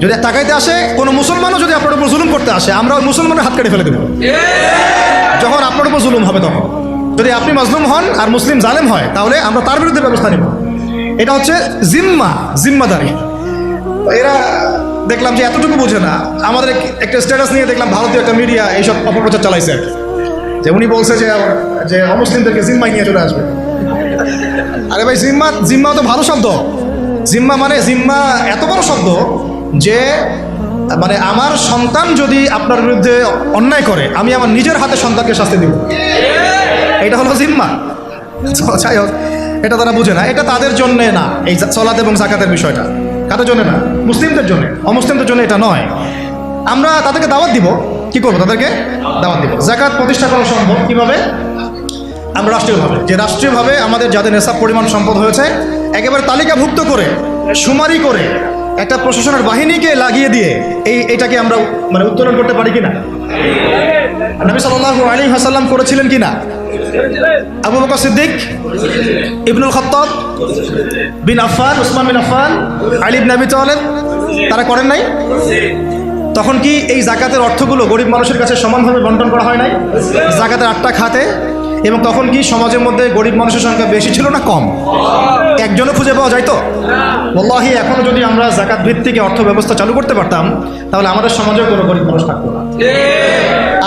যদি তাকাইতে আসে কোনো মুসলমানও যদি আপনার উপর জুলুম করতে আসে, আমরা ওই মুসলমানের হাত কেটে ফেলে দেব যখন আপনার উপর জুলুম হবে। তখন যদি আপনি মাজলুম হন আর মুসলিম জালেম হয়, তাহলে আমরা তার বিরুদ্ধে ব্যবস্থা নেব। এটা হচ্ছে জিম্মাদারি। এরা দেখলাম যে এতটুকু বোঝে না। আমাদের একটা স্ট্যাটাস নিয়ে দেখলাম ভারতীয় একটা মিডিয়া এইসব অপপ্রচার চালাইছে আর কি, যে উনি বলছে যে অমুসলিমদেরকে জিম্মায় নিয়ে চলে আসবে। আরে ভাই, জিম্মা তো ভালো শব্দ। জিম্মা এত বড় শব্দ যে মানে আমার সন্তান যদি আপনার বিরুদ্ধে অন্যায় করে, আমি আমার নিজের হাতে সন্তানকে শাস্তি দিব, এটা হলো জিম্মা। যাই হোক, এটা তারা বুঝে না। এটা তাদের জন্যে না, এই সালাত এবং যাকাতের বিষয়টা কাদের জন্য না? মুসলিমদের জন্য। অমুসলিমদের জন্য এটা নয়। আমরা তাদেরকে দাওয়াত দিব। কি করবো? তাদেরকে দাওয়াত দিব। যাকাত প্রতিষ্ঠা করা সম্ভব কিভাবে? আমরা রাষ্ট্রীয়ভাবে আমাদের যাদের নেশাব পরিমাণ সম্পদ হয়েছে একেবারে তালিকাভুক্ত করে, শুমারি করে, একটা প্রশাসনের বাহিনীকে লাগিয়ে দিয়ে এটাকে আমরা মানে উত্তোলন করতে পারি কিনা? নবী সাল্লাল্লাহু আলাইহি ওয়াসাল্লাম করেছিলেন কিনা? আবু বকর সিদ্দিক, ইবনুল খাত্তাব বিন আফফান, উসমান বিন আফফান, আলী ইবনে আবি তালেব, তারা করেন নাই? তখন কি এই যাকাতের অর্থগুলো গরিব মানুষের কাছে সমানভাবে বন্টন করা হয় নাই? যাকাতের 8টা খাতে। এবং তখন কি সমাজের মধ্যে গরিব মানুষের সংখ্যা বেশি ছিল না কম? একজনও খুঁজে পাওয়া যায় তো? ওয়াল্লাহি, এখনো যদি আমরা যাকাত ভিত্তিক অর্থ ব্যবস্থা চালু করতে পারতাম, তাহলে আমাদের সমাজে কোনো গরিব মানুষ থাকতো না।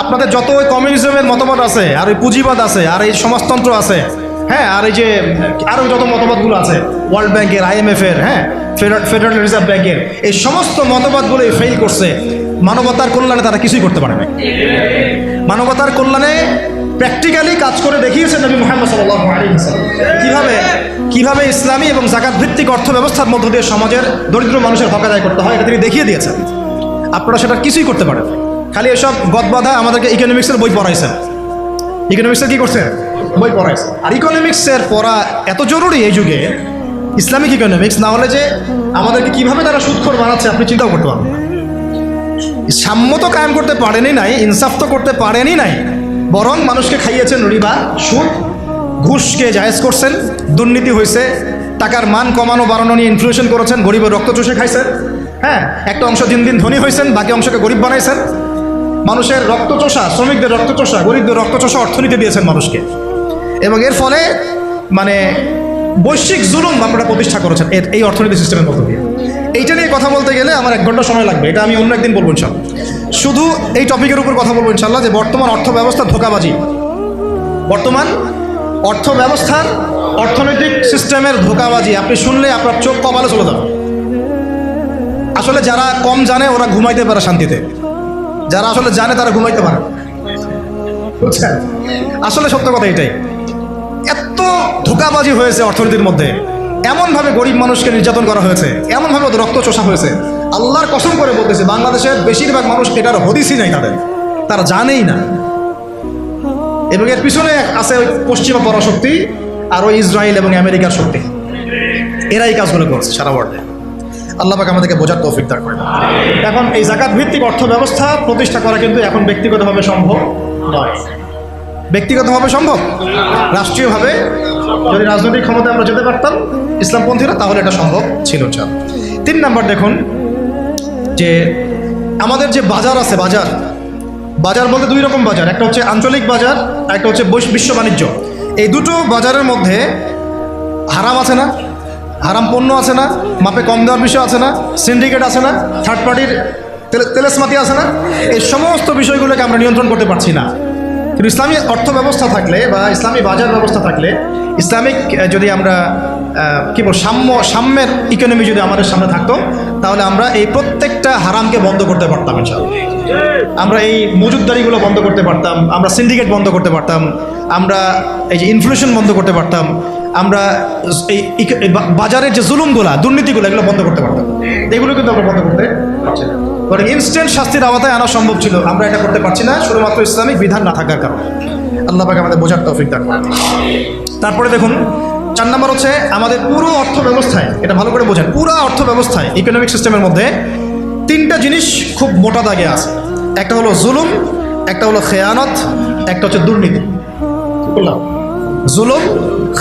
আপনাদের যত ওই কমিউনিজমের মতবাদ আছে, আর ওই পুঁজিবাদ আছে, আর এই সমাজতন্ত্র আছে, হ্যাঁ, আর এই যে আরও যত মতবাদগুলো আছে, ওয়ার্ল্ড ব্যাংকের, IMF এর, হ্যাঁ, ফেডারেল রিজার্ভ ব্যাংকের, এই সমস্ত মতবাদগুলো ফেল করছে। মানবতার কল্যাণে তারা কিছুই করতে পারে না। মানবতার কল্যাণে প্র্যাকটিক্যালি কাজ করে দেখিয়েছেন নবী মুহাম্মদ সাল্লাল্লাহু আলাইহি ওয়াসাল্লাম কিভাবে ইসলামী এবং যাকাত ভিত্তিক অর্থ ব্যবস্থার মধ্য দিয়ে সমাজের দরিদ্র মানুষের হক আদায় করতে হয়, এটা তিনি দেখিয়ে দিয়েছেন। আপনারা সেটা কিছুই করতে পারেন। খালি এসব গদবাধা আমাদেরকে ইকোনমিক্সের বই পড়াইছেন। ইকোনমিক্সের কি করছে? বই পড়াইছে। আর ইকোনমিক্সের পড়া এত জরুরি এই যুগে, ইসলামিক ইকোনমিক্স না হলে যে আমাদেরকে কিভাবে তারা সুদখোর বানাচ্ছে আপনি চিন্তাও করতে পারবেন না। সাম্য তো কায়েম করতে পারেনই নাই, ইনসাফ তো করতে পারেনই নাই, বরং মানুষকে খাইয়েছেন রিবা, সুদ, ঘুষকে জায়েজ করছেন, দুর্নীতি হয়েছে, টাকার মান কমানো বাড়ানো নিয়ে ইনফ্লেশন করেছেন, গরিবের রক্ত চুষে খাইছেন। হ্যাঁ, একটা অংশ দিন দিন ধনী হয়েছেন, বাকি অংশকে গরিব বানাইছেন। মানুষের রক্তচোষা, শ্রমিকদের রক্তচোষা, গরিবদের রক্তচোষা অর্থনীতি দিয়েছেন মানুষকে। এবং এর ফলে মানে বৈশ্বিক জুলুম আপনারা প্রতিষ্ঠা করেছেন এই অর্থনীতি সিস্টেমের মধ্য দিয়ে। এইটা নিয়ে কথা বলতে গেলে আমার 1 ঘন্টা সময় লাগবে। এটা আমি অন্য একদিন বলবো ইনশাল্লাহ। শুধু এই টপিকের উপর কথা বলবো ইনশাল্লাহ, যে বর্তমান অর্থ ব্যবস্থা ধোঁকাবাজি, বর্তমান অর্থ ব্যবস্থার অর্থনৈতিক সিস্টেমের ধোঁকাবাজি আপনি শুনলে আপনার চোখ কপালে চলে যাবে। আসলে যারা কম জানে ওরা ঘুমাইতে পারে শান্তিতে, যারা আসলে জানে তারা ঘুমাইতে পারে, বুঝছেন? আসলে সত্য কথা এটাই। এত ধোঁকাবাজি হয়েছে অর্থনীতির মধ্যে, এমনভাবে গরিব মানুষকে নির্যাতন করা হয়েছে, এমনভাবে রক্ত চোষা হয়েছে। আল্লাহর কসম করে বলতেছে, বাংলাদেশের বেশিরভাগ মানুষ এটার হদিসই নাই, তারা জানেই না। এবং এর পিছনে আছে ওই পশ্চিমা পরাশক্তি আর ওই ইসরায়েল এবং আমেরিকার শক্তি, এরাই কাজগুলো করছে সারা ওয়ার্ল্ডে। আল্লাহ পাক আমাদেরকে বোঝার তৌফিক দান করেন। এখন এই যাকাত ভিত্তিক অর্থ ব্যবস্থা প্রতিষ্ঠা করা কিন্তু এখন ব্যক্তিগতভাবে সম্ভব নয়। ব্যক্তিগতভাবে সম্ভব, রাষ্ট্রীয়ভাবে যদি রাজনৈতিক ক্ষমতা আমরা যেতে পারতাম ইসলামপন্থীরা, তাহলে এটা সম্ভব ছিল। 3 নাম্বার দেখুন, যে আমাদের যে বাজার আছে, বাজার বলতে 2 রকম বাজার। একটা হচ্ছে আঞ্চলিক বাজার, একটা হচ্ছে বিশ্ব বাণিজ্য। এই দুটো বাজারের মধ্যে হারাম আছে না? হারাম পণ্য আছে না? মাপে কম দেওয়ার বিষয় আছে না? সিন্ডিকেট আছে না? থার্ড পার্টির তেলেসমাতি আছে না? এই সমস্ত বিষয়গুলোকে আমরা নিয়ন্ত্রণ করতে পারছি না। কিন্তু ইসলামী অর্থ ব্যবস্থা থাকলে বা ইসলামী বাজার ব্যবস্থা থাকলে, ইসলামিক যদি আমরা কী বল সাম্যের ইকোনমি যদি আমাদের সামনে থাকতো, তাহলে আমরা এই প্রত্যেকটা হারামকে বন্ধ করতে পারতাম ইনশাআল্লাহ। আমরা এই মজুদদারিগুলো বন্ধ করতে পারতাম, আমরা সিন্ডিকেট বন্ধ করতে পারতাম, আমরা এই যে ইনফ্লেশন বন্ধ করতে পারতাম, আমরা এই বাজারের যে জুলুমগুলা, দুর্নীতিগুলো, এগুলো বন্ধ করতে পারতাম। এগুলো কিন্তু আমরা বন্ধ করতে পারছি না। বরং ইনস্ট্যান্ট শাস্তির আওতায় আনা সম্ভব ছিল, আমরা এটা করতে পারছি না শুধুমাত্র ইসলামিক বিধান না থাকার কারণে। আল্লাহ পাক আমাদের বোঝার তৌফিক দান করেন। তারপরে দেখুন, 4 নম্বর হচ্ছে আমাদের পুরো অর্থ ব্যবস্থায়, এটা ভালো করে বোঝেন, পুরো অর্থ ব্যবস্থায় ইকোনমিক সিস্টেমের মধ্যে 3টা জিনিস খুব মোটা দাগে আছে। একটা হলো জুলুম, একটা হলো খেয়ানত, একটা হচ্ছে দুর্নীতি। বললাম জুলুম,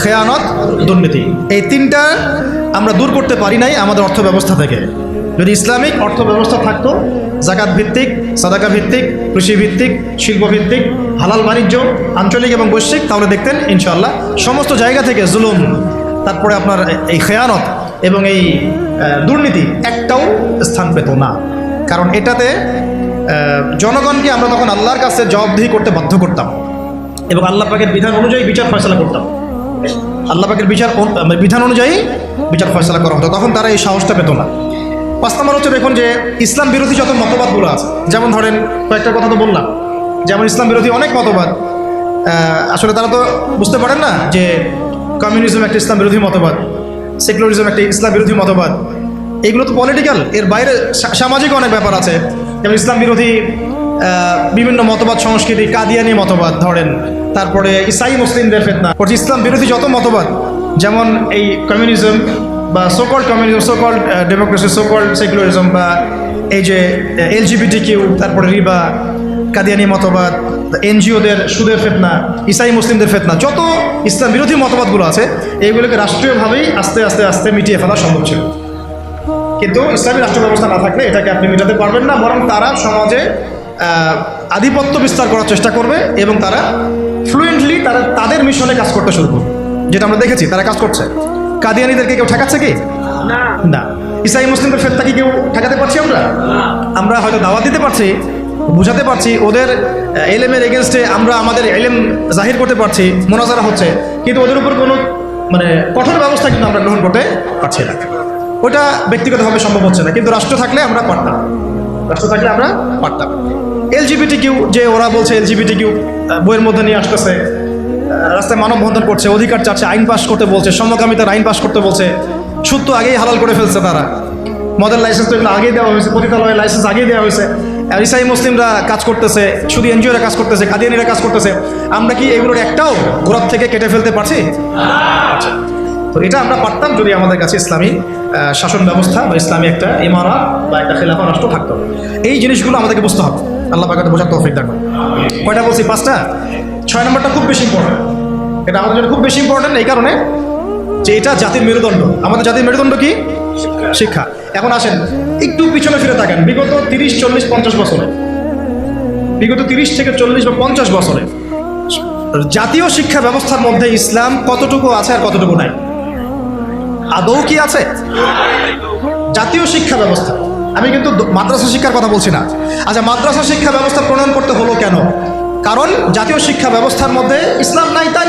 খেয়ানত, দুর্নীতি, এই 3টা আমরা দূর করতে পারি নাই আমাদের অর্থ ব্যবস্থা থেকে। যদি ইসলামিক অর্থ ব্যবস্থা থাকতো, জাকাত ভিত্তিক, সাদাকা ভিত্তিক, কৃষি ভিত্তিক, শিল্প ভিত্তিক, হালাল বাণিজ্য আঞ্চলিক এবং বৈশ্বিক, তাহলে দেখতেন ইনশাআল্লাহ সমস্ত জায়গা থেকে জুলুম, তারপরে আপনার এই খেয়ানত এবং এই দুর্নীতি একটাও স্থান পেত না। কারণ এটাতে জনগণকে আমরা তখন আল্লাহর কাছে জবাবদিহি করতে বাধ্য করতাম এবং আল্লাহ পাকের বিধান অনুযায়ী বিচার ফয়সালা করতাম। আল্লাহ পাকের বিধান অনুযায়ী বিচার ফয়সালা করা হতো, তখন তারা এই সাহসটা পেত না। 5 নম্বর হচ্ছে দেখুন যে ইসলাম বিরোধী যত মতবাদগুলো আছে, যেমন ধরেন কয়েকটা কথা তো বললাম, যেমন ইসলাম বিরোধী অনেক মতবাদ, আসলে তারা তো বুঝতে পারেন না যে কমিউনিজম একটা ইসলাম বিরোধী মতবাদ, সেকুলারিজম একটা ইসলাম বিরোধী মতবাদ, এগুলো তো পলিটিক্যাল, এর বাইরে সামাজিক অনেক ব্যাপার আছে। যেমন ইসলাম বিরোধী বিভিন্ন মতবাদ সংস্কৃতি, কাদিয়ানি মতবাদ ধরেন, তারপরে ইসাই মুসলিমদের ফিতনা, ইসলাম বিরোধী যত মতবাদ, যেমন এই কমিউনিজম বা so-called communism, so-called democracy, so-called secularism, বা এই যে LGBTQ, তারপরে রিবা, কাদিয়ানি মতবাদ, এনজিওদের সুদের ফিতনা, ইসাই মুসলিমদের ফিতনা, যত ইসলাম বিরোধী মতবাদগুলো আছে এইগুলোকে রাষ্ট্রীয়ভাবেই আস্তে আস্তে আস্তে মিটিয়ে ফেলা সম্ভব ছিল। কিন্তু ইসলামী রাষ্ট্র ব্যবস্থা না থাকলে এটাকে আপনি মেটাতে পারবেন না, বরং তারা সমাজে আধিপত্য বিস্তার করার চেষ্টা করবে এবং তারা ফ্লুয়েন্টলি তাদের মিশনে কাজ করতে শুরু করবে, যেটা আমরা দেখেছি তারা কাজ করছে। কাদিয়ানিদেরকে কেউ ঠেকাচ্ছে কি? না। ইসাই মুসলিমদের ফেতনা কি কেউ ঠেকাতে পারছি? আমরা হয়তো দাওয়াত দিতে পারছি, বুঝাতে পারছি, ওদের এলেমের এগেনস্টে আমরা আমাদের এলেম জাহির করতে পারছি, মোনাজারা হচ্ছে, কিন্তু ওদের উপর কোনো কঠোর ব্যবস্থা কিন্তু আমরা গ্রহণ করতে পারছি না। ওটা ব্যক্তিগতভাবে সম্ভব হচ্ছে না, কিন্তু রাষ্ট্র থাকলে আমরা পারতাম, LGBTQ যে ওরা বলছে LGBTQ বইয়ের মধ্যে নিয়ে আসতেছে, রাস্তায় মানববন্ধন করছে, অধিকার চাচ্ছে, আইন পাস করতে বলছে, সমকামিতার আইন পাস করতে বলছে, সুদ তো আগেই হালাল করে ফেলছে তারা, মদের লাইসেন্স তো এগুলো আগেই দেওয়া হয়েছে, পতিতালয়ের লাইসেন্স আগেই দেওয়া হয়েছে। আর ইসাই মুসলিমরা কাজ করতেছে, শুধু এনজিওরা কাজ করতেছে, কাদিয়ানিরা কাজ করতেছে, আমরা কি এগুলোর একটাও গোড়ার থেকে কেটে ফেলতে পারছি? তো এটা আমরা পারতাম যদি আমাদের কাছে ইসলামী শাসন ব্যবস্থা বা ইসলামী একটা ইমারত বা একটা খেলাফা রাষ্ট্র থাকতো। এই জিনিসগুলো আমাদেরকে বুঝতে হবে, আল্লাহ পাক বোঝার তৌফিক দান করুন। কয়টা বলছি? 5টা। 6 নম্বরটা খুব বেশি ইম্পর্টেন্ট, এটা আমাদের জন্য খুব বেশি ইম্পর্টেন্ট এই কারণে যে এটা জাতির মেরুদণ্ড। আমাদের জাতির মেরুদণ্ড কি? শিক্ষা। এখন আসেন একটু পিছনে ফিরে থাকেন, বিগত 30, 40, 50 বছরে, বিগত 30 থেকে 40 বা 50 বছরে জাতীয় শিক্ষা ব্যবস্থার মধ্যে ইসলাম কতটুকু আছে আর কতটুকু নাই? আদৌ কি আছে? জাতীয় শিক্ষা ব্যবস্থা, আমি কিন্তু মাদ্রাসা শিক্ষার কথা বলছি না। আচ্ছা, মাদ্রাসা শিক্ষা ব্যবস্থা প্রণয়ন করতে হলো কেন? কারণ জাতীয় শিক্ষা ব্যবস্থার মধ্যে ইসলাম নাই, তাই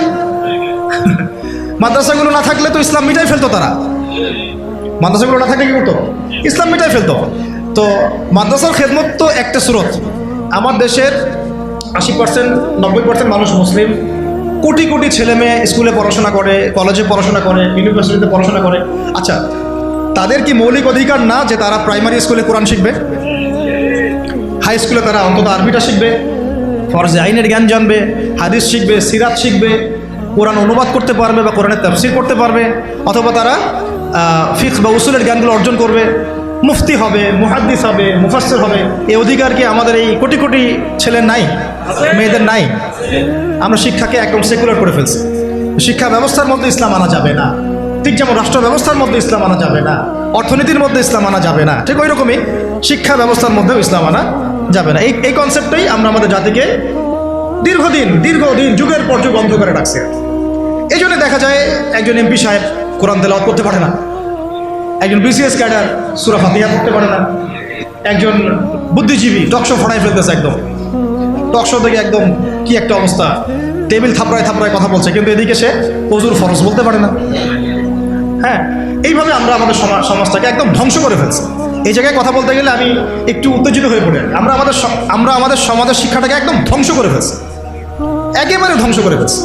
মাদ্রাসাগুলো না থাকলে তো ইসলাম মিটাই ফেলতো তারা। মাদ্রাসাগুলো না থাকলে কি করতো? ইসলাম মিটাই ফেলতো। তো মাদ্রাসার খেদমত তো একটা স্রোত। আমার দেশের 80%, 90% মানুষ মুসলিম, কোটি কোটি ছেলে মেয়ে স্কুলে পড়াশোনা করে, কলেজে পড়াশোনা করে, ইউনিভার্সিটিতে পড়াশোনা করে। আচ্ছা, তাদের কি মৌলিক অধিকার না যে তারা প্রাইমারি স্কুলে কোরআন শিখবে, হাই স্কুলে তারা অন্তত আরবিটা শিখবে, ফরজে আইনের জ্ঞান জানবে, হাদিস শিখবে, সিরাত শিখবে, কোরআন অনুবাদ করতে পারবে বা কোরআনের তাফসীর করতে পারবে, অথবা তারা ফিকহ বা উসুলের জ্ঞানগুলো অর্জন করবে, মুফতি হবে, মুহাদ্দিস হবে, মুফাসসির হবে। এই অধিকার কি আমাদের এই কোটি কোটি ছেলের নাই, মেয়েদের নাই? আমরা শিক্ষাকে একদম সেকুলার করে ফেলছি। শিক্ষা ব্যবস্থার মধ্যে ইসলাম আনা যাবে না, ঠিক যেমন রাষ্ট্র ব্যবস্থার মধ্যে ইসলাম আনা যাবে না, অর্থনীতির মধ্যে ইসলাম আনা যাবে না, ঠিক ওই রকমই শিক্ষা ব্যবস্থার মধ্যেও ইসলাম আনা যাবে না। এই কনসেপ্টটাই আমরা আমাদের জাতিকে দীর্ঘদিন যুগের পর যুগ অন্ধকারে রাখছি। এই জন্য দেখা যায় একজন এমপি সাহেব কোরআন তেলাওয়াত করতে পারে না, একজন BCS ক্যাডার সূরা ফাতিহা পড়তে পারে না, একজন বুদ্ধিজীবী টকশো ফড়াই ফেলতেছে, একদম টকশো থেকে একদম কি একটা অবস্থা, টেবিল থাপড়ায় থাপড়ায় কথা বলছে, কিন্তু এদিকে সে ওযুর ফরজ বলতে পারে না। হ্যাঁ, এইভাবে আমরা আমাদের সমাজটাকে একদম ধ্বংস করে ফেলছি। এই জায়গায় কথা বলতে গেলে আমি একটু উত্তেজিত হয়ে পড়ি। আমরা আমাদের সমাজের শিক্ষাটাকে একদম ধ্বংস করে ফেলছি, একেবারে ধ্বংস করে ফেলছি।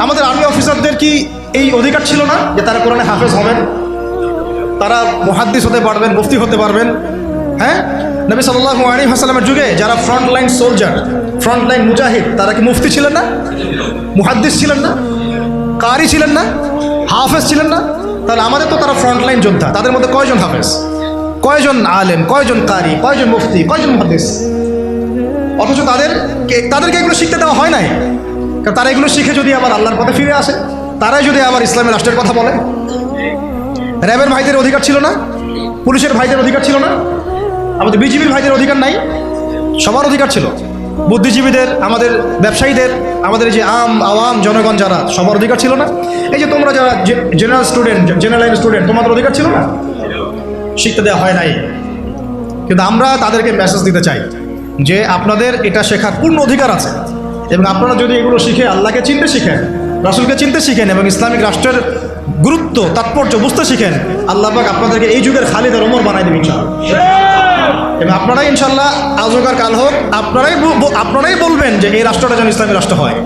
আমাদের আর্মি অফিসারদের কি এই অধিকার ছিল না যে তারা কোরআনে হাফেজ হবেন, তারা মুহাদ্দিস হতে পারবেন, মুফতি হতে পারবেন? হ্যাঁ, নবী সাল্লাল্লাহু আলাইহি ওয়াসাল্লামের যুগে যারা front line soldier, front line মুজাহিদ, তারা কি মুফতি ছিলেন না, মুহাদ্দিস ছিলেন না, কারি ছিলেন না, হাফেজ ছিলেন না? তাহলে আমাদের তো তারা ফ্রন্ট লাইন যোদ্ধা, তাদের মধ্যে কয়জন হাফেজ, কয়জন আলেম, কয়জন কারি, কয়জন মুফতি, কয়জন মুহাদ্দিস? অথচ তাদেরকে এগুলো শিখতে দেওয়া হয় নাই। কারণ তারা এগুলো শিখে যদি আবার আল্লাহর পথে ফিরে আসে, তারাই যদি আবার ইসলামী রাষ্ট্রের কথা বলে। র্যাবের ভাইদের অধিকার ছিল না? পুলিশের ভাইদের অধিকার ছিল না? আমাদের বিজিবির ভাইদের অধিকার নাই? সবার অধিকার ছিল। বুদ্ধিজীবীদের, আমাদের ব্যবসায়ীদের, আমাদের যে আওয়াম জনগণ যারা, সবার অধিকার ছিল না? এই যে তোমরা যারা general student, general line student, তোমাদের অধিকার ছিল না? শিখতে দেওয়া হয় নাই। কিন্তু আমরা তাদেরকে মেসেজ দিতে চাই যে আপনাদের এটা শেখার পূর্ণ অধিকার আছে, এবং আপনারা যদি এগুলো শিখে আল্লাহকে চিনতে শিখেন, রাসূলকে চিনতে শিখেন, এবং ইসলামিক রাষ্ট্রের গুরুত্ব তাৎপর্য বুঝতে শিখেন, আল্লাহ পাক আপনাদেরকে এই যুগের খালিদ আর ওমর বানাই দেবেন ইনশাআল্লাহ। এবং আপনারাই ইনশাআল্লাহ আজ হোক আর কাল হোক আপনারাই বলবেন যে এই রাষ্ট্রটা যেন ইসলামী রাষ্ট্র হয়।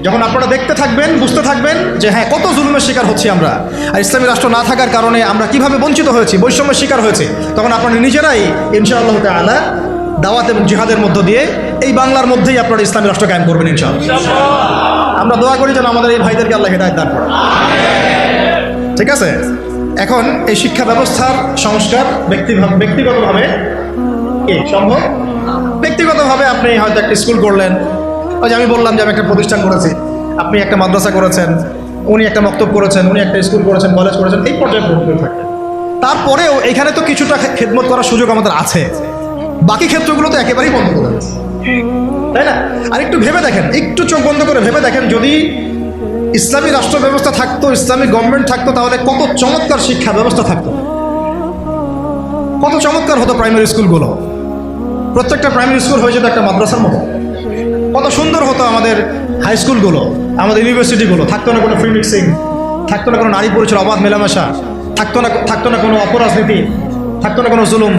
যখন আপনারা দেখতে থাকবেন, বুঝতে থাকবেন যে হ্যাঁ কত জুলুমের শিকার হচ্ছি আমরা, আর ইসলামী রাষ্ট্র না থাকার কারণে আমরা কিভাবে বঞ্চিত হয়েছি, বৈষম্যের শিকার হয়েছে, তখন আপনারা নিজেরাই ইনশাআল্লাহ তাআলা দাওয়াত এবং জিহাদের মধ্য দিয়ে এই বাংলার মধ্যেই আপনারা ইসলামী রাষ্ট্র কায়েম করবেন ইনশাআল্লাহ। আমরা দোয়া করি যেন আমাদের এই ভাইদেরকে আল্লাহ হিদায়াত দান করেন। ঠিক আছে? এখন এই শিক্ষা ব্যবস্থার সংস্কার ব্যক্তিগতভাবে কি সম্ভব? ব্যক্তিগতভাবে আপনি হয়তো একটা স্কুল করলেন, ওই যে আমি বললাম যে আমি একটা প্রতিষ্ঠান করেছি, আপনি একটা মাদ্রাসা করেছেন, উনি একটা মক্তব করেছেন, উনি একটা স্কুল করেছেন, কলেজ করেছেন, এই পর্যায়ে পৌঁছতে থাকবেন। তারপরেও এখানে তো কিছুটা খেদমত করার সুযোগ আমাদের আছে, বাকি ক্ষেত্রগুলো তো একেবারেই বন্ধ করে দিয়েছে, তাই না? আর একটু ভেবে দেখেন, একটু চোখ বন্ধ করে ভেবে দেখেন, যদি ইসলামী রাষ্ট্র ব্যবস্থা থাকতো, ইসলামী গভর্নমেন্ট থাকতো, তাহলে কত চমৎকার শিক্ষা ব্যবস্থা থাকতো, কত চমৎকার হতো প্রাইমারি স্কুলগুলো। প্রত্যেকটা প্রাইমারি স্কুল হয়ে যেত একটা মাদ্রাসার মতো, কত সুন্দর হতো আমাদের হাই স্কুলগুলো, আমাদের ইউনিভার্সিটিগুলো। থাকতো না কোনো ফ্রি মিক্সিং, থাকতো না কোনো নারী পুরুষের অবাধ মেলামেশা, থাকতো না কোনো অপরাজনীতি, থাকতো না কোনো জুলুম,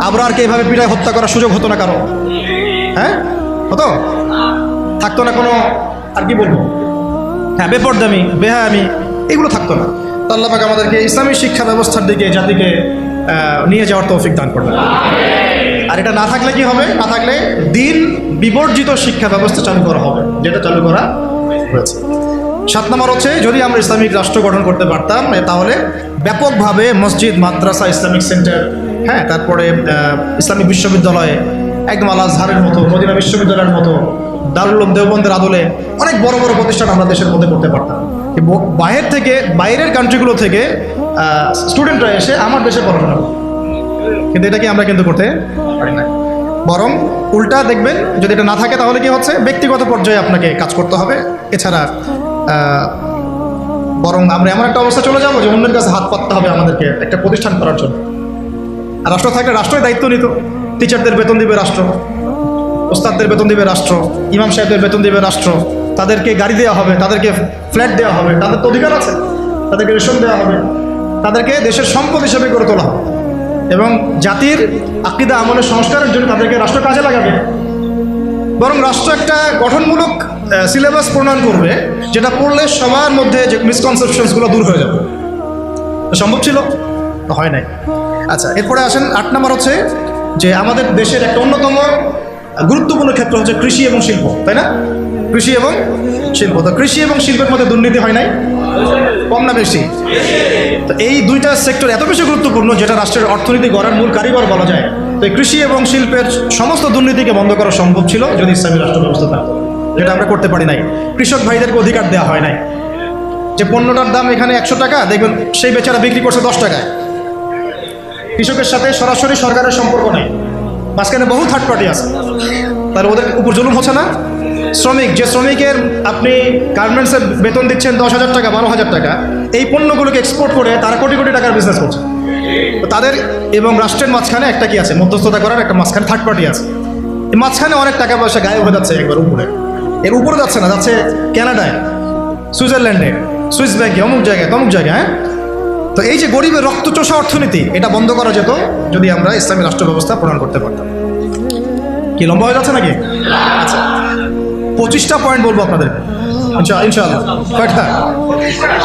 আবরারকে এভাবে পিটায় হত্যা করার সুযোগ হতো না কারো, হ্যাঁ হতো? থাকতো না কোনো, আর কি বলবো, হ্যাঁ বেপরদামি, বেহায়ামি, এগুলো থাকতো না। তো আল্লাহ পাক আমাদেরকে ইসলামী শিক্ষা ব্যবস্থার দিকে জাতিকে নিয়ে যাওয়ার তৌফিক দান করবেন। আর এটা না থাকলে কি হবে? না থাকলে দিন বিবর্জিত শিক্ষা ব্যবস্থা চালু করা হবে, যেটা চালু করা হয়েছে। 7 নম্বর হচ্ছে, যদি আমরা ইসলামিক রাষ্ট্র গঠন করতে পারতাম তাহলে ব্যাপকভাবে মসজিদ, মাদ্রাসা, ইসলামিক সেন্টার, হ্যাঁ, তারপরে ইসলামিক বিশ্ববিদ্যালয়, একদম আল আজহারের মতো, মদিনা বিশ্ববিদ্যালয়ের মতো, দারুল উলুম দেওবন্দের আদলে অনেক বড় বড় প্রতিষ্ঠান আমরা দেশের মধ্যে করতে পারতাম। বাইরের কান্ট্রিগুলো থেকে স্টুডেন্টরা এসে আমার দেশে পড়াশোনা করে, কিন্তু এটা কি আমরা কিন্তু করতে পারি না। বরং উল্টা দেখবেন, যদি এটা না থাকে তাহলে কি হচ্ছে, ব্যক্তিগত পর্যায়ে আপনাকে কাজ করতে হবে। এছাড়া বরং আমরা এমন একটা অবস্থা চলে যাবো যে অন্যের কাছে হাত পাততে হবে আমাদেরকে একটা প্রতিষ্ঠান করার জন্য। আর রাষ্ট্র থাকলে রাষ্ট্রই দায়িত্ব নিত। টিচারদের বেতন দিবে রাষ্ট্র, ওস্তাদদের বেতন দিবে রাষ্ট্র, ইমাম সাহেবদের বেতন দিবে রাষ্ট্র, তাদেরকে গাড়ি দেওয়া হবে, তাদেরকে ফ্ল্যাট দেওয়া হবে, তাদের তো অধিকার আছে, তাদেরকে রেশন দেওয়া হবে, তাদেরকে দেশের সম্পদ হিসেবে গড়ে তোলা হবে, এবং জাতির আকীদা আমলের সংস্কারের জন্য তাদেরকে রাষ্ট্র কাজে লাগাবে। বরং রাষ্ট্র একটা গঠনমূলক সিলেবাস প্রণয়ন করবে, যেটা পড়লে সবার মধ্যে যে মিসকনসেপশনসগুলো দূর হয়ে যাবে। সম্ভব ছিল? হয় নাই। আচ্ছা, এরপরে আসেন 8 নম্বর হচ্ছে যে আমাদের দেশের একটা অন্যতম গুরুত্বপূর্ণ ক্ষেত্র হচ্ছে কৃষি এবং শিল্প, তাই না? কৃষি এবং শিল্প। তো কৃষি এবং শিল্পের মধ্যে দুর্নীতি হয় নাই? কম না বেশি? তো এই দুইটা সেক্টর এত বেশি গুরুত্বপূর্ণ, যেটা রাষ্ট্রের অর্থনীতি গড়ার মূল কারিগর বলা যায়। তো এই কৃষি এবং শিল্পের সমস্ত দুর্নীতিকে বন্ধ করা সম্ভব ছিল যদি ইসলামী রাষ্ট্র ব্যবস্থা থাকতো, যেটা আমরা করতে পারি নাই। কৃষক ভাইদেরকে অধিকার দেওয়া হয় নাই। যে পণ্যটার দাম এখানে 100 টাকা, দেখবেন সেই বেচারা বিক্রি করছে 10 টাকায়। কৃষকের সাথে সরাসরি সরকারের সম্পর্ক নেই, মাঝখানে বহু থার্ড পার্টি আছে, তাহলে ওদের উপর জুলুম হচ্ছে না? যে শ্রমিকের আপনি গার্মেন্টসের বেতন দিচ্ছেন 10,000 টাকা, 12,000 টাকা, এই পণ্যগুলোকে এক্সপোর্ট করে তারা কোটি কোটি টাকার বিজনেস করছে। তো তাদের এবং রাষ্ট্রের মাঝখানে একটা কি আছে, মধ্যস্থতা করার একটা মাঝখানে থার্ড পার্টি আছে। এই মাঝখানে অনেক টাকা পয়সা গায়েব হয়ে যাচ্ছে একবার উপরে। এর উপরে যাচ্ছে না, যাচ্ছে কানাডায়, সুইজারল্যান্ডে, সুইস ব্যাংকে, অমুক জায়গায় তমুক জায়গায়। হ্যাঁ, তো এই যে গরিবের রক্তচোষা অর্থনীতি, এটা বন্ধ করা যেত যদি আমরা ইসলামী রাষ্ট্র ব্যবস্থা প্রণয়ন করতে পারতাম। কি লম্বা হয়ে যাচ্ছে নাকি? আচ্ছা, 25টা পয়েন্ট বলবো আপনাদের ইনশাআল্লাহ। কয়টা?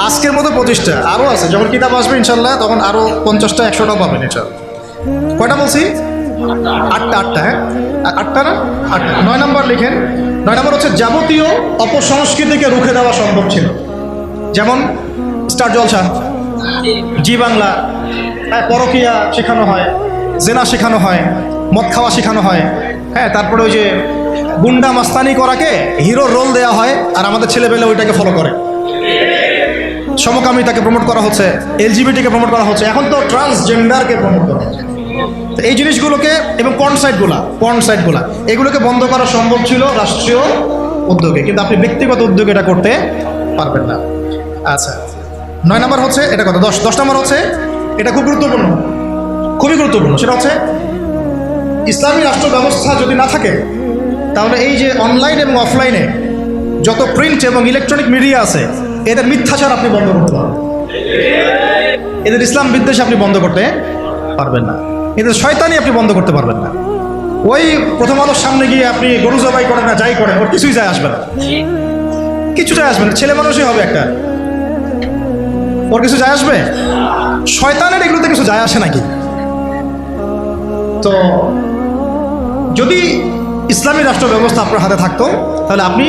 আজকের মতো 25টা, আরও আছে। যখন কিতাব আসবে ইনশাআল্লাহ তখন আরও 50টা 100টাও পাবেন ইনশাআল্লাহ। কয়টা বলছি? 8টা। হ্যাঁ, 8টা না? 8টা। 9 নম্বর লিখেন। 9 নম্বর হচ্ছে যাবতীয় অপসংস্কৃতিকে রুখে দেওয়া সম্ভব ছিল। যেমন স্টার জলসা, জি বাংলা, পরকিয়া শেখানো হয়, জেনা শেখানো হয়, মদ খাওয়া শেখানো হয়। হ্যাঁ, তারপরে ওই যে গুন্ডা মাস্তানি করাকে হিরোর রোল দেওয়া হয়, আর আমাদের ছেলেপেলে ওইটাকে ফলো করে। সমকামিতাকে প্রমোট করা হচ্ছে, এলজিবিটিকে প্রমোট করা হচ্ছে, এখন তো ট্রান্সজেন্ডারকে প্রমোট করা হচ্ছে। তো এই জিনিসগুলোকে এবং পর্ন সাইটগুলা এগুলোকে বন্ধ করা সম্ভব ছিল রাষ্ট্রীয় উদ্যোগে, কিন্তু আপনি ব্যক্তিগত উদ্যোগে এটা করতে পারবেন না। আচ্ছা, 9 নম্বর হচ্ছে এটা কথা। 10 নম্বর হচ্ছে এটা খুব গুরুত্বপূর্ণ, খুবই গুরুত্বপূর্ণ। সেটা হচ্ছে ইসলামী রাষ্ট্র ব্যবস্থা যদি না থাকে তাহলে এই যে অনলাইন এবং অফলাইনে যত প্রিন্ট এবং ইলেকট্রনিক মিডিয়া আছে এদের মিথ্যাচার আপনি বন্ধ করতে পারবেন, এদের ইসলাম বিদ্বেষ আপনি বন্ধ করতে পারবেন না, এদের শয়তানি আপনি বন্ধ করতে পারবেন না। ওই প্রথম আলোর সামনে গিয়ে আপনি গরু জবাই করেন না যাই করেন, ওর কিছুই যায় আসবে না, কিছু যায় আসবে না। ছেলে মানুষই হবে একটা, ওর কিছু যায় আসবে? শয়তানের এগুলোতে কিছু যায় আসে নাকি? তো যদি ইসলামী রাষ্ট্র ব্যবস্থা আপনার হাতে থাকতো তাহলে আপনি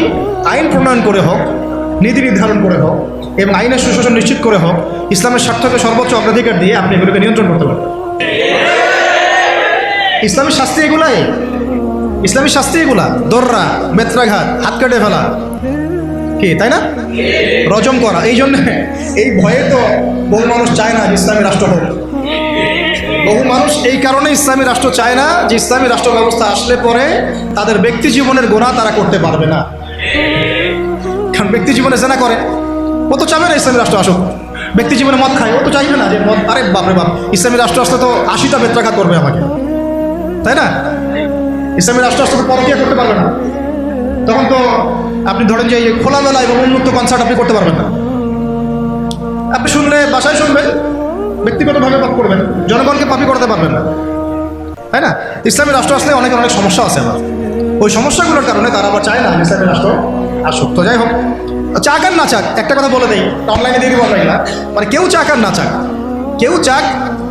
আইন প্রণয়ন করে হোক, নীতি নির্ধারণ করে হোক এবং আইনের সুশাসন নিশ্চিত করে হোক, ইসলামের স্বার্থকে সর্বোচ্চ অগ্রাধিকার দিয়ে আপনি এগুলোকে নিয়ন্ত্রণ করতে পারবেন। ইসলামী শাস্তি এগুলাই, ইসলামী শাস্তি এগুলা দর্রা, বেত্রাঘাত, হাত কেটে ফেলা, কি তাই না? রজম করা। এই জন্য এই ভয়ে তো বহু মানুষ চায় না যে ইসলামী রাষ্ট্র হোক। বহু মানুষ এই কারণে ইসলামী রাষ্ট্র চায় না যে ইসলামী রাষ্ট্র ব্যবস্থা আসলে পরে তাদের ব্যক্তি জীবনের গুনাহ তারা করতে পারবে না। কারণ ব্যক্তি জীবনে জেনা করে, ও তো চাবে না ইসলামী রাষ্ট্র আসুক। ব্যক্তি জীবনে মদ খায়, ও তো চাইবে না যে মদ, আরে বাপরে বাপ, ইসলামী রাষ্ট্র আসলে তো 80টা বেত্রাঘাত করবে আমাকে, তাই না? ইসলামী রাষ্ট্র আসলে তো পরকিয়া করতে পারবে না। তখন তো আপনি ধরেন যে খোলামেলা এবং উন্মুক্ত কনসার্ট আপনি করতে পারবেন না। আপনি শুনলে বাসায় শুনবেন, ব্যক্তিগতভাবে পাপ করবেন, জনগণকে পাপি করতে পারবেন না, তাই না? ইসলামী রাষ্ট্র আসলে অনেক অনেক সমস্যা আছে আমার, ওই সমস্যাগুলোর কারণে তারা আবার চায় না ইসলামী রাষ্ট্র আসুক। তো যাই হোক, চাক আর না চাক একটা কথা বলে দেই, অনলাইনে দিয়ে দিব না, মানে কেউ চাক আর না চাক, কেউ চাক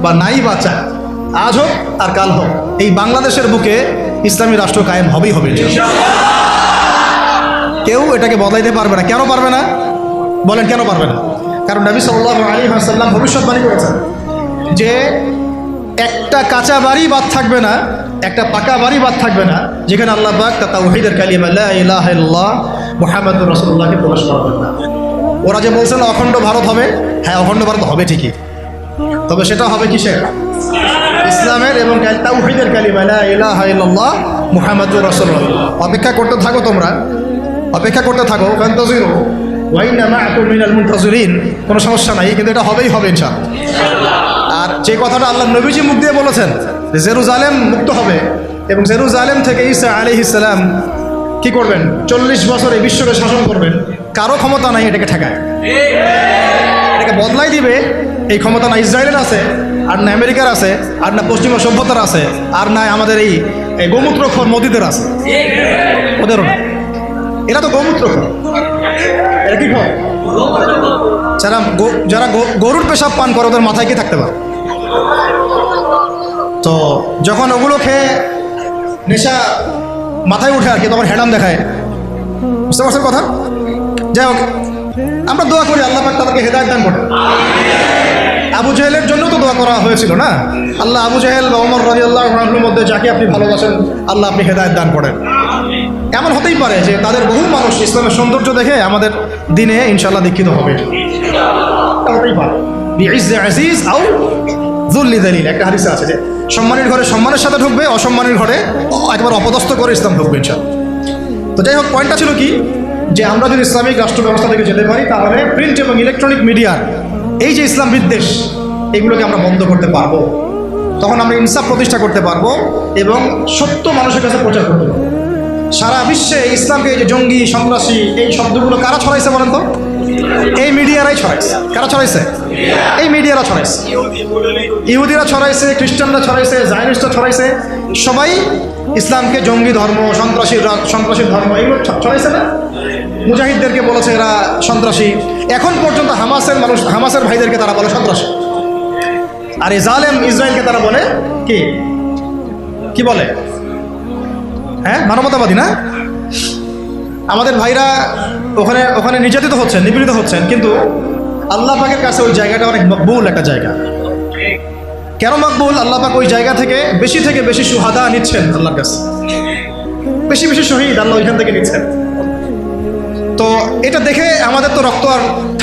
বা নাই বা চাক, আজ হোক আর কাল হোক, এই বাংলাদেশের বুকে ইসলামী রাষ্ট্র কায়েম হবেই হবে। কেউ এটাকে বদলাইতে পারবে না। কেন পারবে না বলেন? কেন পারবে না? কারণ নবী সাল্লাল্লাহু আলাইহি ওয়াসাল্লাম ভবিষ্যৎবাণী করেছেন যে একটা কাঁচা বাড়ি বাদ থাকবে না, একটা পাকা বাড়ি বাদ থাকবে না যেখানে আল্লাহ পাক তাওহীদের কালিমা লা ইলাহা ইল্লাল্লাহ মুহাম্মাদুর রাসূলুল্লাহকে প্রকাশ করবেন না। ওরা যে বলছেন অখণ্ড ভারত হবে, হ্যাঁ অখণ্ড ভারত হবে ঠিকই, তবে সেটা হবে কিসের? ইসলামের এবং তাওহীদের কালিমা লা ইলাহা ইল্লাল্লাহ মুহাম্মাদুর রাসূলুল্লাহ। অপেক্ষা করতে থাকো, তোমরা অপেক্ষা করতে থাকো, ফান্তাজিরু ওয়া ইন্না মাআকুম মিনাল মুনতাজিরিন। কোনো সমস্যা নাই, কিন্তু এটা হবেই হবে ইনশাআল্লাহ। আর যে কথাটা আল্লাহ নবীজি মুখ দিয়ে বলেছেন যে জেরুজালেম মুক্ত হবে এবং জেরুজালেম থেকে ঈসা আলাইহিস সালাম কি করবেন? 40 বছর এই বিশ্বকে শাসন করবেন, কারো ক্ষমতা নাই এটাকে ঠেকায়, এটাকে বদলাই দিবে। এই ক্ষমতা না ইসরায়েলের আছে, আর না আমেরিকার আছে, আর না পশ্চিমা সভ্যতার আছে, আর না আমাদের এই গোমূত্রখোর মোদিদের আছে, ওদেরও না। এরা তো গোমূত্রখোর, এরা কি খায়? যারা গরুর পেশাব পান করে ওদের মাথায় কি থাকতে পারে? তো যখন ওগুলো খেয়ে নেশা মাথায় উঠে আর কি, তখন হ্যাডাম দেখায়। বুঝতে পারছেন কথা? যাই হোক, আমরা দোয়া করি আল্লাহ পাক তাদেরকে হেদায়েত দান করেন। আবু জাহেলের জন্য তো দোয়া করা হয়েছিল না? আল্লাহ আবু জাহেল বা ওমর রাদিয়াল্লাহু আনহুর মধ্যে যাকে আপনি ভালোবাসেন আল্লাহ আপনি হেদায়েত দান করেন। এমন হতেই পারে যে তাদের বহু মানুষ ইসলামের সৌন্দর্য দেখে আমাদের দিনে ইনশাআল্লাহ দীক্ষিত হবে, হতেই পারে। বিইজ্জে আজিজ আও যুল্লি যালিল, একটা হাদিসে আছে যে সম্মানের ঘরে সম্মানের সাথে ঢুকবে, অসম্মানের ঘরে একবার অপদস্থ করে ইসলাম ঢুকবে ইনশাআল্লাহ। তো যাই হোক, পয়েন্টটা ছিল কি, যে আমরা যদি ইসলামিক রাষ্ট্র ব্যবস্থা থেকে যেতে পারি তাহলে প্রিন্ট এবং ইলেকট্রনিক মিডিয়ার এই যে ইসলাম বিদ্বেষ এগুলোকে আমরা বন্ধ করতে পারবো। তখন আমরা ইনসাফ প্রতিষ্ঠা করতে পারবো এবং সত্য মানুষের কাছে প্রচার করতে পারবো। সারা বিশ্বে ইসলামকে এই যে জঙ্গি, সন্ত্রাসী এই শব্দগুলো কারা ছড়াইছে বলেন তো? এই মিডিয়ারাই ছড়াইছে। কারা ছড়াইছে? এই মিডিয়ারা ছড়াইছে। ইহুদিরা ছড়াইছে, খ্রিস্টানরা ছড়াইছে, জায়নিস্টরা ছড়াইছে, সবাই ইসলামকে জঙ্গি ধর্ম, সন্ত্রাসী ধর্ম এগুলো ছড়াইছে না? মুজাহিদদেরকে বলেছে এরা সন্ত্রাসী। এখন পর্যন্ত হামাসের ভাইদেরকে তারা বলে সন্ত্রাসী। আর এই জালেম ইসরায়েলকে তারা বলে কি বলে? হ্যাঁ, মানবতাবাদী না? আমাদের ভাইরা ওখানে নির্যাতিত হচ্ছেন, নিপীড়িত হচ্ছেন, কিন্তু আল্লাহ পাকের কাছে ওই জায়গাটা অনেক মকবুল একটা জায়গা। কেন মকবুল? আল্লাহ পাক ওই জায়গা থেকে বেশি সুহাদা নিচ্ছেন আল্লাহর কাছে, বেশি শহীদ আল্লাহ ওইখান থেকে নিচ্ছেন। তো এটা দেখে আমাদের তো রক্ত আর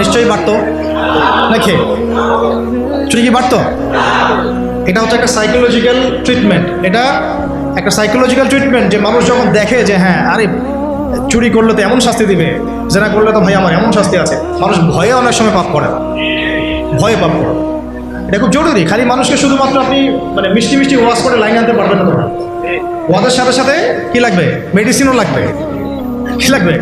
নিশ্চয়ই বাড়তো নাকি? চুরি কি বাড়তো? এটা হচ্ছে একটা সাইকোলজিক্যাল ট্রিটমেন্ট। এটা একটা সাইকোলজিক্যাল ট্রিটমেন্ট যে মানুষ যখন দেখে যে হ্যাঁ আরে চুরি করলে তো এমন শাস্তি দিবে, জেনা করলে তো ভাই আমার এমন শাস্তি আছে, মানুষ ভয়ে অনেক সময় পাপ করে, ভয়ে পাপ করে। এটা খুব জরুরি। খালি মানুষকে শুধুমাত্র আপনি মানে মিষ্টি মিষ্টি ওয়াশ করে লাইন আনতে পারবেন না। তোমরা ওয়াজের সাথে সাথে কি লাগবে? মেডিসিনও লাগবে। কি লাগবে?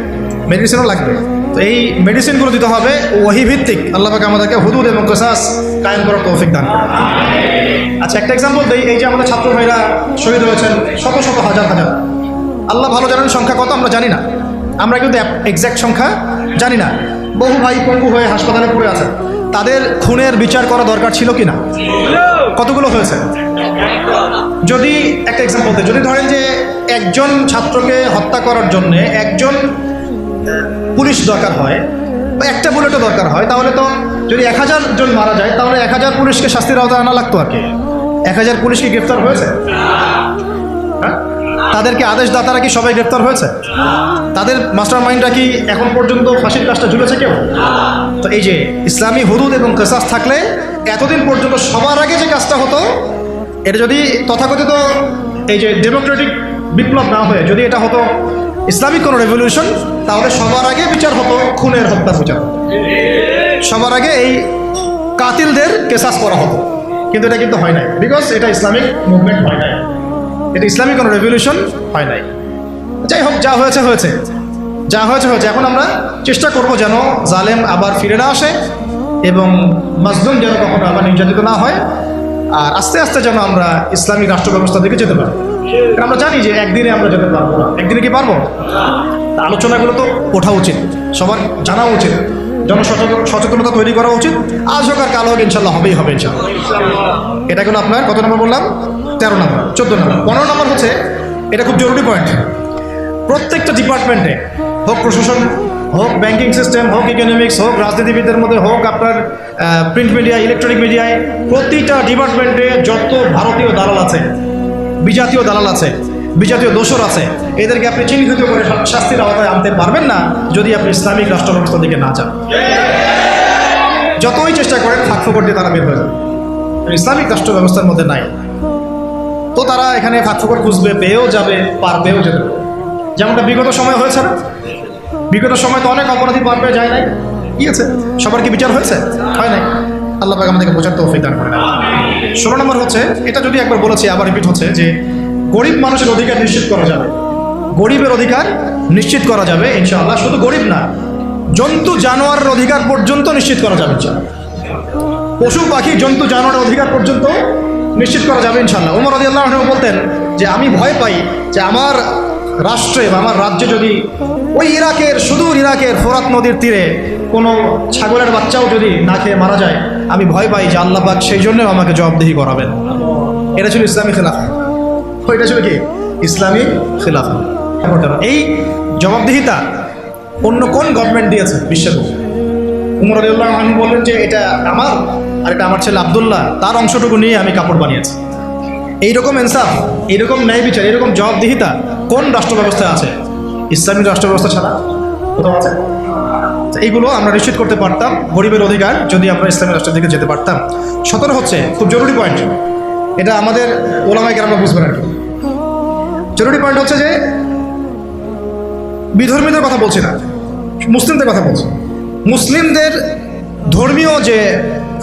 মেডিসিনও লাগবে। তো এই মেডিসিনগুলো দিতে হবে ওয়াহি ভিত্তিক। আল্লাহ পাক আমাদেরকে হুদুদ এবং কিসাস কায়েম করার তৌফিক দান করুন। আচ্ছা, একটা এক্সাম্পল দিই। এই যে আমাদের ছাত্র ভাইরা শহীদ হয়েছেন, শত শত হাজার হাজার, আল্লাহ ভালো জানেন সংখ্যা কত, আমরা জানি না। আমরা কিন্তু এক্স্যাক্ট সংখ্যা জানি না। বহু ভাই পঙ্গু হয়ে হাসপাতালে পড়ে আছেন, তাদের খুনের বিচার করা দরকার ছিল কি না? কতগুলো হয়েছে? যদি একটা এক্সাম্পল দিই, যদি ধরেন যে একজন ছাত্রকে হত্যা করার জন্য একজন পুলিশ দরকার হয় বা একটা বুলেটও দরকার হয়, তাহলে তো যদি 1000 জন মারা যায় তাহলে 1000 পুলিশকে শাস্তির আওতায় আনা লাগতো আর কি। 1000 পুলিশ কি গ্রেফতার হয়েছে? হ্যাঁ, তাদেরকে আদেশদাতারা কি সবাই গ্রেফতার হয়েছে? তাদের মাস্টার মাইন্ডরা কি এখন পর্যন্ত ফাঁসির কাজটা ঝুলেছে কেউ? তো এই যে ইসলামী হুদুদ এবং কিসাস থাকলে এতদিন পর্যন্ত সবার আগে যে কাজটা হতো, এটা যদি তথাকথিত এই যে ডেমোক্রেটিক বিপ্লব না হয়ে যদি এটা হতো ইসলামিক কোনো রেভলিউশন, তাহলে সবার আগে বিচার হতো খুনের, হত্যার বিচার। সবার আগে এই কাতিলদের কেসাস করা হতো। কিন্তু এটা কিন্তু হয় নাই, বিকজ এটা ইসলামিক মুভমেন্ট হয় নাই, এটা ইসলামিক কোনো রেভলিউশন হয় নাই। যাই হোক, যা হয়েছে হয়েছে, যা হয়েছে হয়েছে। এখন আমরা চেষ্টা করব যেন জালেম আবার ফিরে না আসে এবং মাজলুম যেন কখনো আবার নির্যাতিত না হয়, আর আস্তে আস্তে যেন আমরা ইসলামিক রাষ্ট্র ব্যবস্থা দিকে যেতে পারি। আমরা জানি যে একদিনে আমরা যেতে পারবো না। একদিনে কি পারবো? আলোচনাগুলো তো ওঠা উচিত, সবার জানা উচিত, জনসচেতনতা তৈরি করা উচিত। আজ হোক আর কাল হোক, ইনশাল্লাহ হবেই হবে ইনশাল্লাহ। এটা গেল আপনার কত নম্বর বললাম? 13 নম্বর। 14 নম্বর। 15 নম্বর হচ্ছে, এটা খুব জরুরি পয়েন্ট। প্রত্যেকটা ডিপার্টমেন্টে, হোক প্রশাসন, হোক ব্যাংকিং সিস্টেম, হোক ইকোনমিক্স, হোক রাজনীতিবিদদের মধ্যে, হোক আপনার প্রিন্ট মিডিয়া, ইলেকট্রনিক মিডিয়ায়, প্রতিটা ডিপার্টমেন্টে যত ভারতীয় দালাল আছে, বিজাতীয় দালাল আছে, বিজাতীয় দোসর আছে, এদেরকে আপনি চিহ্নিত করে শাস্তির আওতায় আনতে পারবেন না যদি আপনি ইসলামিক রাষ্ট্র ব্যবস্থার দিকে না যান। যতই চেষ্টা করেন ফাঁকফোকর দিয়ে তারা বের হয়ে যাবে, ইসলামিক রাষ্ট্র ব্যবস্থার মধ্যে নাই। তো তারা এখানে ফাঁকফোকর খুঁজবে, পেয়েও যাবে, পারবেও যেতে পারবে। যেমনটা বিগত সময় হয়েছে না? বিগত সময় তো অনেক অপরাধী পার পেয়ে যায় নাই, কি আছে? সবার কি বিচার হয়েছে? হয় নাই। আল্লাহ পাক আমাদেরকে বোঝার তৌফিক দান করেন। 16 নম্বর হচ্ছে, এটা যদি একবার বলেছি আবার রিপিট হচ্ছে, যে গরিব মানুষের অধিকার নিশ্চিত করা যাবে। গরিবের অধিকার নিশ্চিত করা যাবে ইনশাআল্লাহ। শুধু গরিব না, জন্তু জানোয়ারের অধিকার পর্যন্ত নিশ্চিত করা যাবে ইনশাআল্লাহ। পশু পাখি, জন্তু জানোয়ারের অধিকার পর্যন্ত নিশ্চিত করা যাবে ইনশাআল্লাহ। ওমর রাদিয়াল্লাহু আনহু বলতেন যে আমি ভয় পাই যে আমার রাষ্ট্রে বা আমার রাজ্যে যদি ওই ইরাকের, সুদূর ইরাকের ফোরাত নদীর তীরে কোনো ছাগলের বাচ্চাও যদি না খেয়ে মারা যায়, আমি ভয় পাই যে আল্লাহ পাক সেই জন্যও আমাকে জবাবদিহি করাবেন। এটা ছিল ইসলামী খিলাফত। এটা ছিল কি? ইসলামী খিলাফত। এই জবাবদিহিতা অন্য কোন গভর্নমেন্ট দিয়েছে বিশ্বের? উমর রাদিয়াল্লাহু আনহু বললেন যে এটা আমার, আর এটা আমার ছেলে আব্দুল্লাহ, তার অংশটুকু নিয়ে আমি কাপড় বানিয়েছি। এইরকম ইনসাফ, এইরকম ন্যায় বিচার, এরকম জবাবদিহিতা কোন রাষ্ট্র ব্যবস্থায় আছে? ইসলামিক রাষ্ট্র ব্যবস্থা ছাড়া কোথাও আছে? এইগুলো আমরা নিশ্চিত করতে পারতাম, গরিবের অধিকার, যদি আমরা ইসলামিক রাষ্ট্রের দিকে যেতে পারতাম। 17 হচ্ছে খুব জরুরি পয়েন্ট, এটা আমাদের ওলামায়ে কেরামরা বুঝবেন আর কি। জরুরি পয়েন্ট হচ্ছে যে বিধর্মীদের কথা বলছি না, মুসলিমদের কথা বলছি। মুসলিমদের ধর্মীয় যে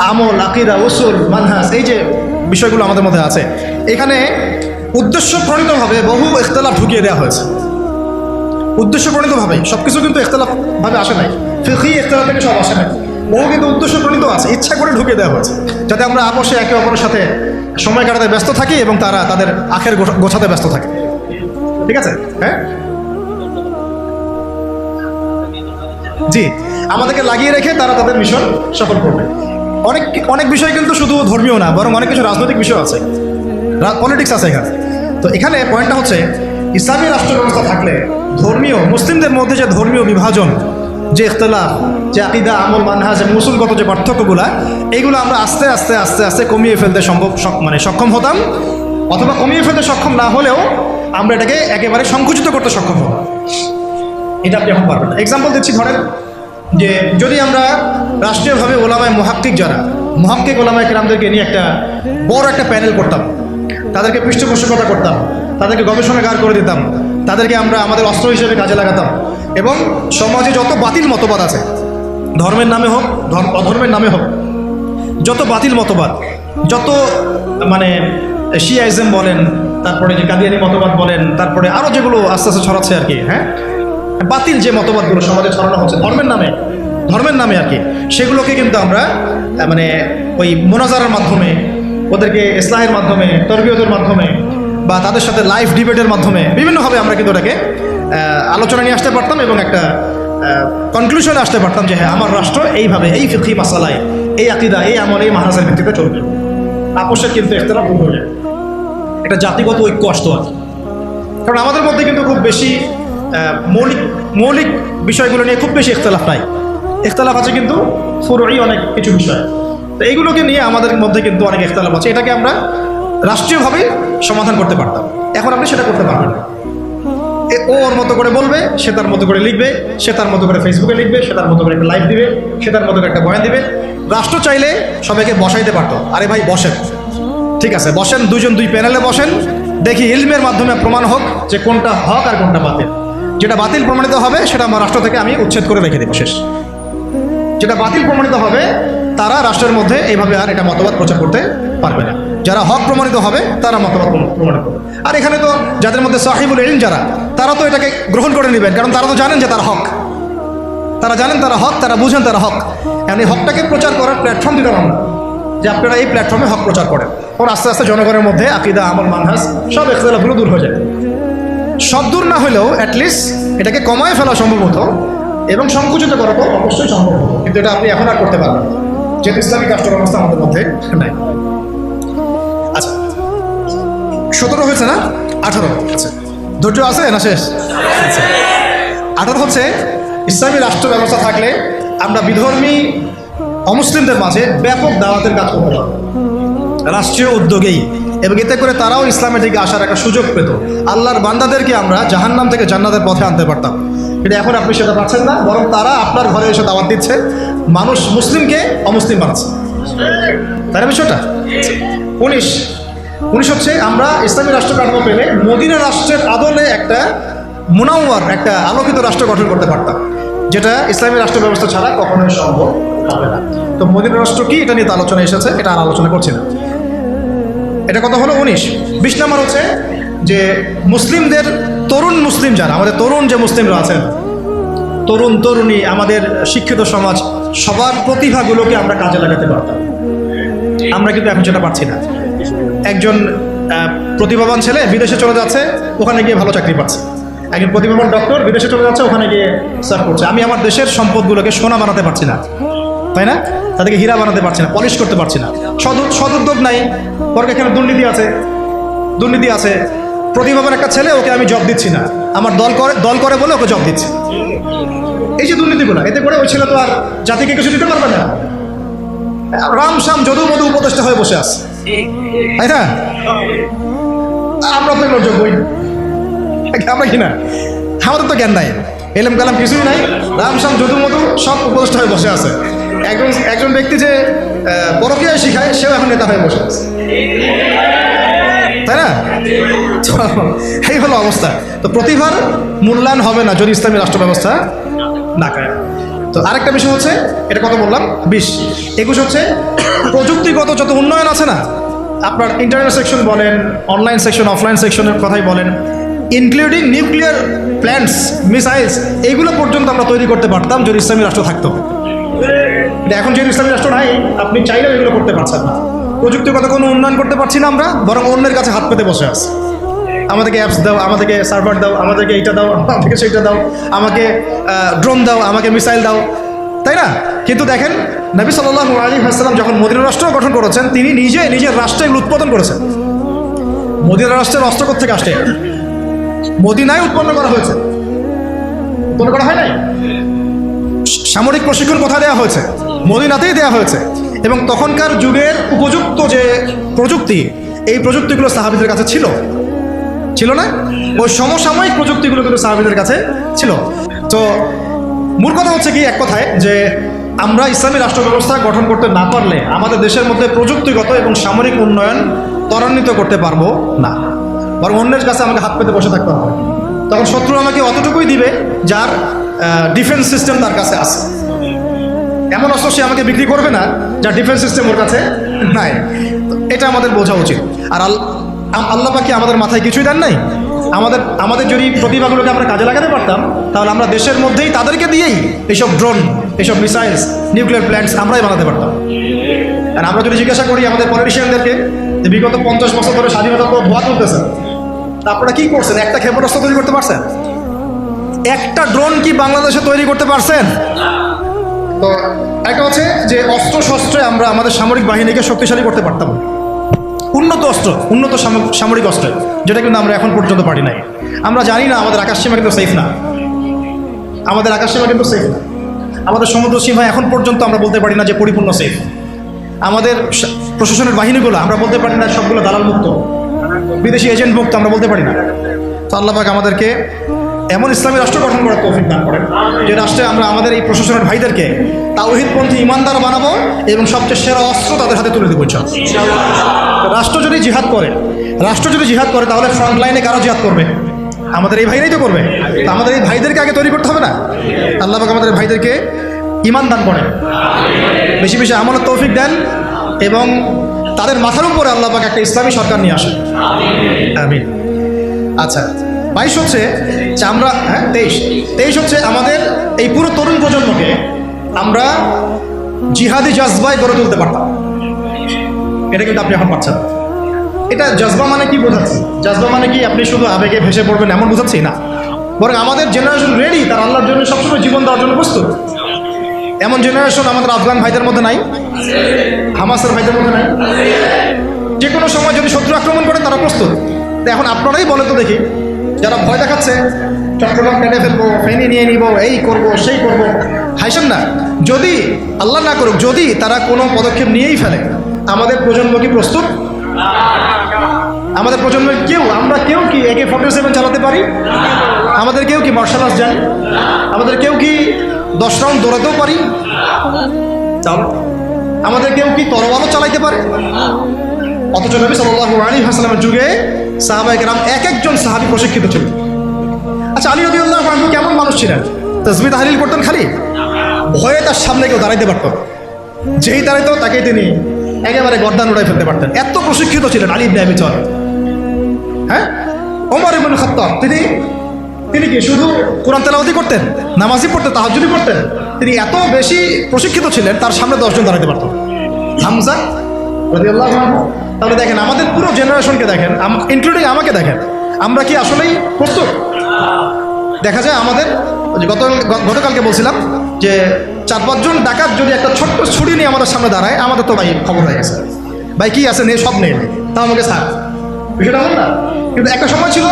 আমল, আকিদা, উসুল, মানহাজ, এই যে বিষয়গুলো আমাদের মধ্যে আছে, এখানে উদ্দেশ্যপ্রণীতভাবে বহু ইখতিলাফ ঢুকিয়ে দেওয়া হয়েছে। উদ্দেশ্যপ্রণীতভাবে সব কিছু কিন্তু ইখতিলাফভাবে আসে নাই, ফিকহি ইখতিলাফ থেকে সব আসে নাই, বহু কিন্তু উদ্দেশ্যপ্রণীত আছে, ইচ্ছা করে ঢুকিয়ে দেওয়া হয়েছে যাতে আমরা আপোষে একে অপরের সাথে সময় কাটাতে ব্যস্ত থাকি এবং তারা তাদের আখের গোছাতে ব্যস্ত থাকে। ঠিক আছে? হ্যাঁ, জি, আমাদেরকে লাগিয়ে রেখে তারা তাদের মিশন সফল করবে। অনেক অনেক বিষয় কিন্তু শুধু ধর্মীয় না, বরং অনেক কিছু রাজনৈতিক বিষয় আছে, পলিটিক্স আছে এখানে। তো এখানে পয়েন্টটা হচ্ছে, ইসলামী রাষ্ট্র ব্যবস্থা থাকলে ধর্মীয়, মুসলিমদের মধ্যে যে ধর্মীয় বিভাজন, যে ইখতিলাফ, যে আকিদা, আমল, মানহাজ, মুসুলগত যে পার্থক্যগুলো, এইগুলো আমরা আস্তে আস্তে আস্তে আস্তে কমিয়ে ফেলতে সক্ষম হতাম, অথবা কমিয়ে ফেলতে সক্ষম না হলেও আমরা এটাকে একেবারে সংকুচিত করতে সক্ষম হতাম। এটা আপনি এখন পারবেন। এক্সাম্পল দিচ্ছি, ধরেন যে যদি আমরা রাষ্ট্রীয়ভাবে ওলামায়ে মুহাক্কিক যারা মুহাক্কিক ওলামায়ে কেরামদেরকে নিয়ে একটা বড় একটা প্যানেল করতাম, তাদেরকে পৃষ্ঠপোষকতা করতাম, তাদেরকে গবেষণাগার করে দিতাম, তাদেরকে আমরা আমাদের অস্ত্র হিসেবে কাজে লাগাতাম, এবং সমাজে যত বাতিল মতবাদ আছে, ধর্মের নামে হোক অধর্মের নামে হোক, যত বাতিল মতবাদ, যত মানে শিয়াইজম বলেন, তারপরে যে কাদিয়ানি মতবাদ বলেন, তারপরে আরও যেগুলো আস্তে আস্তে ছড়াচ্ছে আর কি, হ্যাঁ, বাতিল যে মতবাদগুলো সমাজে ছড়ানো হচ্ছে ধর্মের নামে আর কি, সেগুলোকে কিন্তু আমরা মানে ওই মোনাজারার মাধ্যমে, ওদেরকে ইসলাহের মাধ্যমে, তরবিয়তের মাধ্যমে, বা তাদের সাথে লাইভ ডিবেটের মাধ্যমে বিভিন্নভাবে আমরা কিন্তু ওটাকে আলোচনা নিয়ে আসতে পারতাম এবং একটা কনক্লুশনে আসতে পারতাম যে হ্যাঁ, আমার রাষ্ট্র এইভাবে, এই ফিকহি মাসালায়, এই আকিদা, এই আমল, এই মাহাজের ভিত্তিতে চলবে। আপোষের কিন্তু ইখতিলাফ দূর হয়ে যায়, একটা জাতিগত ঐক্য আসতো আর কি। কারণ আমাদের মধ্যে কিন্তু খুব বেশি মৌলিক বিষয়গুলো নিয়ে খুব বেশি ইখতিলাফ নাই, ইখতিলাফ আছে কিন্তু ফুরুই অনেক কিছু বিষয়। তো এইগুলোকে নিয়ে আমাদের মধ্যে কিন্তু অনেক ইখতিলাফ আছে, এটাকে আমরা রাষ্ট্রীয়ভাবে সমাধান করতে পারতাম। এখন আপনি সেটা করতে পারবেন না। ও ওর মতো করে বলবে, সে তার মতো করে লিখবে, সে তার মতো করে ফেসবুকে লিখবে, সে তার মতো করে একটা লাইভ দিবে, সে তার মতো করে একটা বয়ান দিবে। রাষ্ট্র চাইলে সবাইকে বসাইতে পারতো, আরে ভাই বসেন, ঠিক আছে বসেন, দুই প্যানেলে বসেন, দেখি ইলমের মাধ্যমে প্রমাণ হোক যে কোনটা হক আর কোনটা বাতিল। যেটা বাতিল প্রমাণিত হবে সেটা আমার রাষ্ট্র থেকে আমি উচ্ছেদ করে রেখে দেবো, শেষ। যেটা বাতিল প্রমাণিত হবে তারা রাষ্ট্রের মধ্যে এইভাবে আর এটা মতবাদ প্রচার করতে পারবে না। যারা হক প্রমাণিত হবে তারা মতবাদ প্রমাণিত করবে। আর এখানে তো যাদের মধ্যে সাহিবুল ইলম যারা, তারা তো এটাকে গ্রহণ করে নেবেন, কারণ তারা তো জানেন যে তার হক, তারা জানেন তারা হক, তারা বুঝেন তারা হক। এখন এই হকটাকে প্রচার করার প্ল্যাটফর্ম দিতাম আমরা, যে আপনারা এই প্ল্যাটফর্মে হক প্রচার করেন। ওর আস্তে আস্তে জনগণের মধ্যে আকিদা, আমল, মানহাজ সব ইখতিলাফগুলো দূর হয়ে যায়। সব দূর না হলেও অ্যাটলিস্ট এটাকে কমায় ফেলা সম্ভব হতো, এবং সংকুচিত করা তো অবশ্যই সম্ভব হতো, কিন্তু এটা আপনি এখন আর করতে পারবেন না, যেহেতু ইসলামিক রাষ্ট্র ব্যবস্থা আমাদের মধ্যে নাই। আচ্ছা, 17 হয়েছে না? 18। আচ্ছা, ধৈর্য আছে না? শেষ। আচ্ছা, 18 হচ্ছে ইসলামী রাষ্ট্র ব্যবস্থা থাকলে আমরা বিধর্মী অমুসলিমদের মাঝে ব্যাপক দাওয়াতের কাজ করতে পারবো রাষ্ট্রীয় উদ্যোগেই, এবং এতে করে তারাও ইসলামের দিকে আসার একটা সুযোগ পেত। আল্লাহর বান্দাদেরকে আমরা জাহান্নাম থেকে জান্নাতের পথে আনতে পারতাম, কিন্তু এখন আপনি সেটা পাচ্ছেন না, বরং তারা আপনার ঘরে এসে দাওয়াত দিচ্ছে, মানুষ মুসলিমকে অমুসলিম বানাচ্ছে। তাই না বিষয়টা? 19 হচ্ছে আমরা ইসলামী রাষ্ট্র কাঠামো পেলে মদিনা রাষ্ট্রের আদলে একটা মুনাওয়ার, একটা আলোকিত রাষ্ট্র গঠন করতে পারতাম, যেটা ইসলামী রাষ্ট্র ব্যবস্থা ছাড়া কখনোই সম্ভব হবে না। তো মদিনা রাষ্ট্র কি, এটা নিয়ে তো আলোচনা এসেছে, এটা আর আলোচনা করছি না। এটা কত হলো? 19। 20 নম্বর হচ্ছে যে মুসলিমদের তরুণ মুসলিম যারা, আমাদের তরুণ যে মুসলিমরা আছেন, তরুণ তরুণী, আমাদের শিক্ষিত সমাজ, সবার প্রতিভাগুলোকে আমরা কাজে লাগাতে পারতাম। আমরা কিন্তু এখন সেটা পাচ্ছি না। একজন প্রতিভাবান ছেলে বিদেশে চলে যাচ্ছে, ওখানে গিয়ে ভালো চাকরি পাচ্ছে। একজন প্রতিভাবান ডক্টর বিদেশে চলে যাচ্ছে, ওখানে গিয়ে সার্ভ করছে। আমি আমার দেশের সম্পদগুলোকে সোনা বানাতে পারছি না, তাই না? তাদেরকে হীরা বানাতে পারছি না, পলিশ করতে পারছি না। সদুদ্যোগ নাই, বরং এখানে দুর্নীতি আছে। প্রতিভাবান একটা ছেলে, ওকে আমি জব দিচ্ছি না, আমার দল করে বলে ওকে জব দিচ্ছি। এই যে দুর্নীতিগুলো, এতে করে ওই ছেলে তো আর জাতিকে কিছু দিতে পারবে না, রাম শাম যদু মধু উপদেষ্টা হয়ে বসে আছে, তাই না? আমরা তো এগুলো যোগ্যই, আমরা কিনা, আমাদের তো জ্ঞান নাই, এলএম কালাম কিছুই নাই, রাম শাম যদু মধু সব উপদেষ্টা হয়ে বসে আছে। একজন ব্যক্তি যে পরকীয়া শিখায়, সেও এখন নেতা হয়ে বসে আছে, তাই না? এই হলো অবস্থা। তো প্রতিভার মূল্যায়ন হবে না যদি ইসলামী রাষ্ট্র ব্যবস্থা না করে। তো আরেকটা বিষয় হচ্ছে, এটা কত বললাম? 20। 21 হচ্ছে প্রযুক্তিগত যত উন্নয়ন আছে না, আপনার ইন্টারনেট সেকশন বলেন, অনলাইন সেকশন, অফলাইন সেকশনের কথাই বলেন, ইনক্লুডিং নিউক্লিয়ার প্ল্যান্টস, মিসাইলস, এইগুলো পর্যন্ত আমরা তৈরি করতে পারতাম যদি ইসলামী রাষ্ট্র থাকতো। এখন যেহেতু ইসলামী রাষ্ট্র নাই, আপনি চাইলেও এগুলো করতে পারছেন না। প্রযুক্তিগত কোনো উন্নয়ন করতে পারছি না আমরা, বরং অন্যের কাছে হাত পেতে বসে আছে। আমাদেরকে অ্যাপস দাও, আমাদেরকে সার্ভার দাও, আমাদেরকে এইটা দাও, আমাদেরকে সেইটা দাও, আমাকে ড্রোন দাও, আমাকে মিসাইল দাও, তাই না? কিন্তু দেখেন, নবী সাল্লাল্লাহু আলাইহি ওয়াসাল্লাম যখন মদিনা রাষ্ট্র গঠন করেছেন, তিনি নিজের রাষ্ট্রে এগুলো উৎপাদন করেছেন। মদিনা রাষ্ট্রের অস্ত্র থেকে আসছে, মদিনায় উৎপন্ন করা হয়েছে, উৎপন্ন করা হয় নাই। সামরিক প্রশিক্ষণ কোথায় দেওয়া হয়েছে? মদিনাতেই দেওয়া হয়েছে। এবং তখনকার যুগের উপযুক্ত যে প্রযুক্তি, এই প্রযুক্তিগুলো সাহাবীদের কাছে ছিল না? ওই সমসাময়িক প্রযুক্তিগুলো কিন্তু সাহাবীদের কাছে ছিল। তো মূল কথা হচ্ছে কি, এক কথায় যে আমরা ইসলামী রাষ্ট্র ব্যবস্থা গঠন করতে না পারলে আমাদের দেশের মধ্যে প্রযুক্তিগত এবং সামরিক উন্নয়ন ত্বরান্বিত করতে পারবো না, বরং অন্যের কাছে আমাকে হাত পেতে বসে থাকতে হবে। তখন শত্রু আমাকে অতটুকুই দিবে যার ডিফেন্স সিস্টেম তার কাছে আছে। এমন অস্ত্র সে আমাকে বিক্রি করবে না যার ডিফেন্স সিস্টেম ওর কাছে নাই। এটা আমাদের বোঝা উচিত। আর আল্লাহ পাক কি আমাদের মাথায় কিছুই দেন নাই? আমাদের যদি প্রতিভাগুলোকে আমরা কাজে লাগাতে পারতাম, তাহলে আমরা দেশের মধ্যেই তাদেরকে দিয়েই এইসব ড্রোন, এইসব মিসাইলস, নিউক্লিয়ার প্ল্যান্টস আমরাই বানাতে পারতাম। আর আমরা যদি জিজ্ঞাসা করি আমাদের পলিটিশিয়ানদেরকে যে বিগত 50 বছর ধরে স্বাধীনতা তো ধোয়া তুলতেছেন, তা আপনারা কী করছেন? একটা ক্ষেপণাস্ত্র তৈরি করতে পারছেন? একটা ড্রোন কি বাংলাদেশে তৈরি করতে পারছেন? তো একটা হচ্ছে যে অস্ত্র শস্ত্রে আমরা আমাদের সামরিক বাহিনীকে শক্তিশালী করতে পারতাম, উন্নত অস্ত্র, উন্নত সামরিক অস্ত্র, যেটা কিন্তু আমরা এখন পর্যন্ত পারি নাই। আমরা জানি না আমাদের আকাশসীমা কিন্তু সেফ না, আমাদের আকাশসীমা কিন্তু সেফ না, আমাদের সমুদ্র সীমা এখন পর্যন্ত আমরা বলতে পারি না যে পরিপূর্ণ সেফ। আমাদের প্রশাসনের বাহিনীগুলো আমরা বলতে পারি না সবগুলো দালাল মুক্ত, বিদেশি এজেন্ট মুক্ত, আমরা বলতে পারি না। তো আল্লাহ পাক আমাদেরকে এমন ইসলামী রাষ্ট্র গঠন করার তৌফিক দান করেন যে রাষ্ট্রে আমরা আমাদের এই প্রশাসনের ভাইদেরকে তাওহীদপন্থী ইমানদার বানাবো এবং সবচেয়ে সেরা অস্ত্র তাদের হাতে তুলে দেবো। রাষ্ট্র যদি জিহাদ করে তাহলে ফ্রন্ট লাইনে কারো জিহাদ করবে? আমাদের এই ভাইরাই তো করবে। তো আমাদের এই ভাইদেরকে আগে তৈরি করতে হবে না? আল্লাহ পাক আমাদের ভাইদেরকে ইমান দান করেন, বেশি বেশি আমলের তৌফিক দেন এবং তাদের মাথার উপরে আল্লাহ পাক একটা ইসলামী সরকার নিয়ে আসেন। আমিন। আচ্ছা, 22 হচ্ছে যে আমরা 23 হচ্ছে আমাদের এই পুরো তরুণ প্রজন্মকে আমরা জিহাদি জজবায় গড়ে তুলতে পারতাম। এটা কিন্তু আপনি এখন পাচ্ছেন। এটা জজবা মানে কি বোঝাচ্ছি? জজবা মানে কি আপনি শুধু আবেগে ভেসে পড়বেন এমন বোঝাচ্ছি না, বরং আমাদের জেনারেশন রেডি, তার আল্লাহর জন্য সবসময় জীবন দেওয়ার জন্য প্রস্তুত। এমন জেনারেশন আমাদের আফগান ভাইদের মধ্যে নাই, হামাসের ভাইদের মধ্যে নাই। যে কোনো সময় যদি শত্রু আক্রমণ করে তারা প্রস্তুত। তো এখন আপনারাই বলেন তো দেখি, যারা ভয় দেখাচ্ছে চট্টগ্রাম কেটে ফেলবো, ফেনি নিয়ে নিব, এই করব সেই করব, হাইসেন না, যদি আল্লাহ না করুক যদি তারা কোনো পদক্ষেপ নিয়েই ফেলে, আমাদের প্রজন্ম কি প্রস্তুত? আমাদের প্রজন্মের আমরা কেউ কি AK-47 চালাতে পারি? আমাদের কেউ কি মার্শাল আর্টস জানি? আমাদের কেউ কি 10 রাউন্ড দৌড়াতেও পারি? আমাদের কেউ কি তরবারও চালাইতে পারে? অথচ নবী সাল্লাল্লাহু আলাইহি ওয়াসাল্লামের যুগে সাহাবায়ে কেরাম এক একজন সাহাবী প্রশিক্ষিত ছিল। আচ্ছা, আলী রাদিয়াল্লাহু আনহু কেমন মানুষ ছিলেন? তাসবিহ তাহলিল করতেন খালি, ভয়ে তার সামনে কেউ দাঁড়াইতে পারত, যেই দাঁড়াইতো তাকেই তিনি একেবারে গর্দান উড়াই ফেলতে পারতেন। এত প্রশিক্ষিত ছিলেন আলী ইবনে আবি তালিব। হ্যাঁ, ওমর ইবনে খাত্তাব তিনি কি শুধু কোরআন তেলাওয়াতি করতেন, নামাজি পড়তেন, তাহাজ্জুদি পড়তেন? তিনি এত বেশি প্রশিক্ষিত ছিলেন, তার সামনে 10 জন দাঁড়াইতে পারত। হামজা রাদিয়াল্লাহু আনহু। তাহলে দেখেন আমাদের পুরো জেনারেশনকে দেখেন, ইনক্লুডিং আমাকে দেখেন, আমরা কি আসলেই প্রস্তুত? দেখা যায় আমাদের গতকালকে বলছিলাম যে 4-5 জন ডাকাত যদি একটা ছোট্ট ছুরি নিয়ে আমাদের সামনে দাঁড়ায়, আমাদের তো ভাই খবর হয়ে গেছে, ভাই কি আছে, সব নেই, তা আমাকে ছাড়, বিষয়টা হল না। কিন্তু একটা সময় ছিল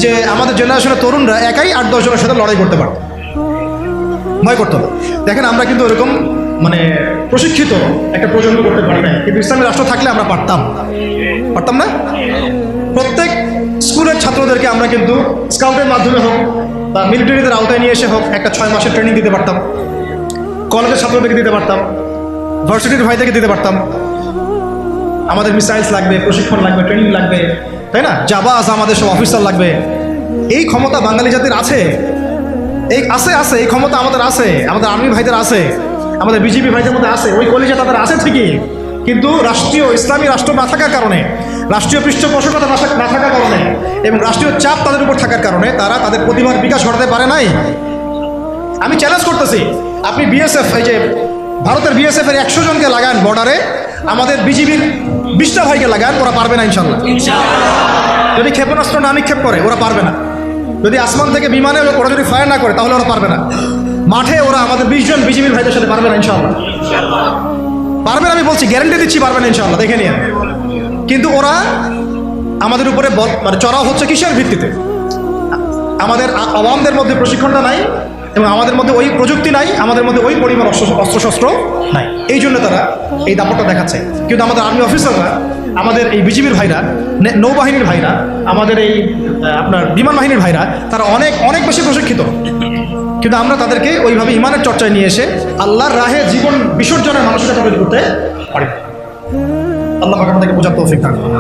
যে আমাদের জেনারেশনের তরুণরা একাই 8-10 জনের সাথে লড়াই করতে পারত, ভয় করতো। দেখেন আমরা কিন্তু এরকম মানে প্রশিক্ষিত একটা প্রজন্ম করতে পারি না, কিন্তু ইসলামী রাষ্ট্র থাকলে আমরা পারতাম না? প্রত্যেক স্কুলের ছাত্রদেরকে আমরা কিন্তু স্কাউটের মাধ্যমে হোক বা মিলিটারিদের আওতায় নিয়ে এসে হোক একটা 6 মাসের ট্রেনিং দিতে পারতাম, কলেজের ছাত্রদেরকে দিতে পারতাম, ভার্সিটির ভাইদেরকে দিতে পারতাম। আমাদের মিসাইলস লাগবে, প্রশিক্ষণ লাগবে, ট্রেনিং লাগবে, তাই না? জাবাজ আমাদের সব অফিসার লাগবে। এই ক্ষমতা বাঙালি জাতির আছে, এই ক্ষমতা আমাদের আছে, আমাদের আর্মি ভাইদের আছে, আমাদের বিজেপি ভাইদের মধ্যে আছে, ওই কলেজে তাদের আছে ঠিকই, কিন্তু রাষ্ট্রীয় ইসলামী রাষ্ট্র না থাকার কারণে, রাষ্ট্রীয় পৃষ্ঠপোষকতা না থাকার কারণে এবং রাষ্ট্রীয় চাপ তাদের উপর থাকার কারণে তারা তাদের প্রতিভার বিকাশ ঘটাতে পারে নাই। আমি চ্যালেঞ্জ করতেছি, আপনি বিএসএফ, এই যে ভারতের বিএসএফ এর 100 জনকে লাগান বর্ডারে, আমাদের বিজিবির 20টা ভাইকে লাগান, ওরা পারবে না ইনশাল্লাহ। যদি ক্ষেপণাস্ত্র না নিক্ষেপ করে ওরা পারবে না, যদি আসমান থেকে বিমানে ওরা যদি ফায়ার না করে তাহলে ওরা পারবে না, মাঠে ওরা আমাদের 20 জন বিজিবির ভাইদের সাথে পারবে না ইনশাল্লাহ। পারবে না, আমি বলছি, গ্যারান্টি দিচ্ছি পারবে না ইনশাল্লাহ, দেখে নিয়ে। কিন্তু ওরা আমাদের উপরে মানে চড়াও হচ্ছে কিসের ভিত্তিতে? আমাদের আওয়ামদের মধ্যে প্রশিক্ষণটা নাই এবং আমাদের মধ্যে ওই প্রযুক্তি নাই, আমাদের মধ্যে ওই পরিমাণ অস্ত্রশস্ত্র নাই, এই জন্য তারা এই দাপটটা দেখাচ্ছে। কিন্তু আমাদের আর্মি অফিসাররা, আমাদের এই বিজিবির ভাইরা, নৌবাহিনীর ভাইরা, আমাদের এই আপনার বিমান বাহিনীর ভাইরা, তারা অনেক অনেক বেশি প্রশিক্ষিত। কিন্তু আমরা তাদেরকে ওইভাবে ইমানের চর্চায় নিয়ে এসে আল্লাহর রাহে জীবন বিসর্জনের মানুষকে তৈরি করতে পারি না। আল্লাহ পাক আমাদেরকে বোঝার তৌফিক দান করুন।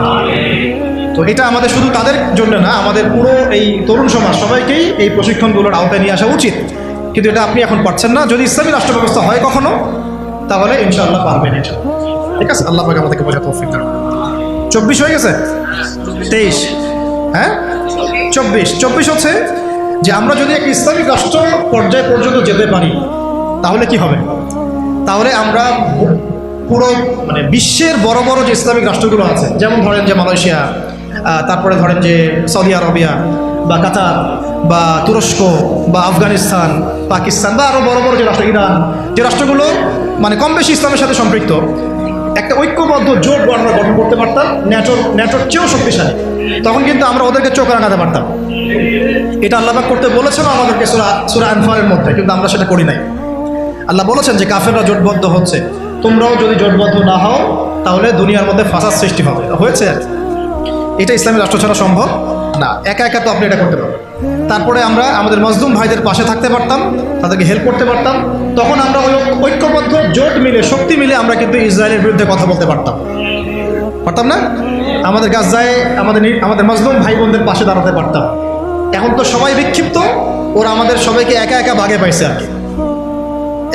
তো এটা আমাদের শুধু তাদের জন্য না, আমাদের পুরো এই তরুণ সমাজ সবাইকেই এই প্রশিক্ষণগুলোর আওতায় নিয়ে আসা উচিত। কিন্তু এটা আপনি এখন পারছেন না। যদি ইসলামী রাষ্ট্র ব্যবস্থা হয় কখনো, তাহলে ইনশাআল্লাহ পারবেন এটা। ঠিক আছে, আল্লাহ পাক আমাদেরকে বোঝার তৌফিক দান করুন। 24 হয়ে গেছে, 23, হ্যাঁ 24 হচ্ছে যে আমরা যদি এক ইসলামিক রাষ্ট্র পর্যায় পর্যন্ত যেতে পারি তাহলে কি হবে? তাহলে আমরা পুরো মানে বিশ্বের বড় বড় যে ইসলামিক রাষ্ট্রগুলো আছে, যেমন ধরেন যে মালয়েশিয়া, তারপরে ধরেন যে সৌদি আরবিয়া বা কাতার বা তুরস্ক বা আফগানিস্তান, পাকিস্তান বা আরও বড় বড় যে রাষ্ট্র, ইরান, যে রাষ্ট্রগুলো মানে কম বেশি ইসলামের সাথে সম্পৃক্ত, একটা ঐক্যবদ্ধ জোট আমরা গঠন করতে পারতাম, ন্যাটোর চেয়েও শক্তিশালী। তখন কিন্তু আমরা ওদেরকে চোখ রাঙাতে পারতাম। এটা আল্লাহ পাক করতে বলেছেন আমাদেরকে সূরা আনফালের মধ্যে, কিন্তু আমরা সেটা করি নাই। আল্লাহ বলেছেন যে কাফেররা জোটবদ্ধ হচ্ছে, তোমরাও যদি জোটবদ্ধ না হও তাহলে দুনিয়ার মধ্যে ফাসাদ সৃষ্টি হবে। হয়েছে, এটা ইসলামী রাষ্ট্র ছাড়া সম্ভব না। একা একা তো আপনি এটা করতে পারবেন। তারপরে আমরা আমাদের মজলুম ভাইদের পাশে থাকতে পারতাম, তাদেরকে হেল্প করতে পারতাম। তখন আমরা ওই ঐক্যবদ্ধ জোট মিলে, শক্তি মিলে আমরা কিন্তু ইসরায়েলের বিরুদ্ধে কথা বলতে পারতাম না? আমাদের গাজায় আমাদের মজলুম ভাই বোনদের পাশে দাঁড়াতে পারতাম। এখন তো সবাই বিক্ষিপ্ত, ওরা আমাদের সবাইকে একা একা বাগে পাইছে, আর কি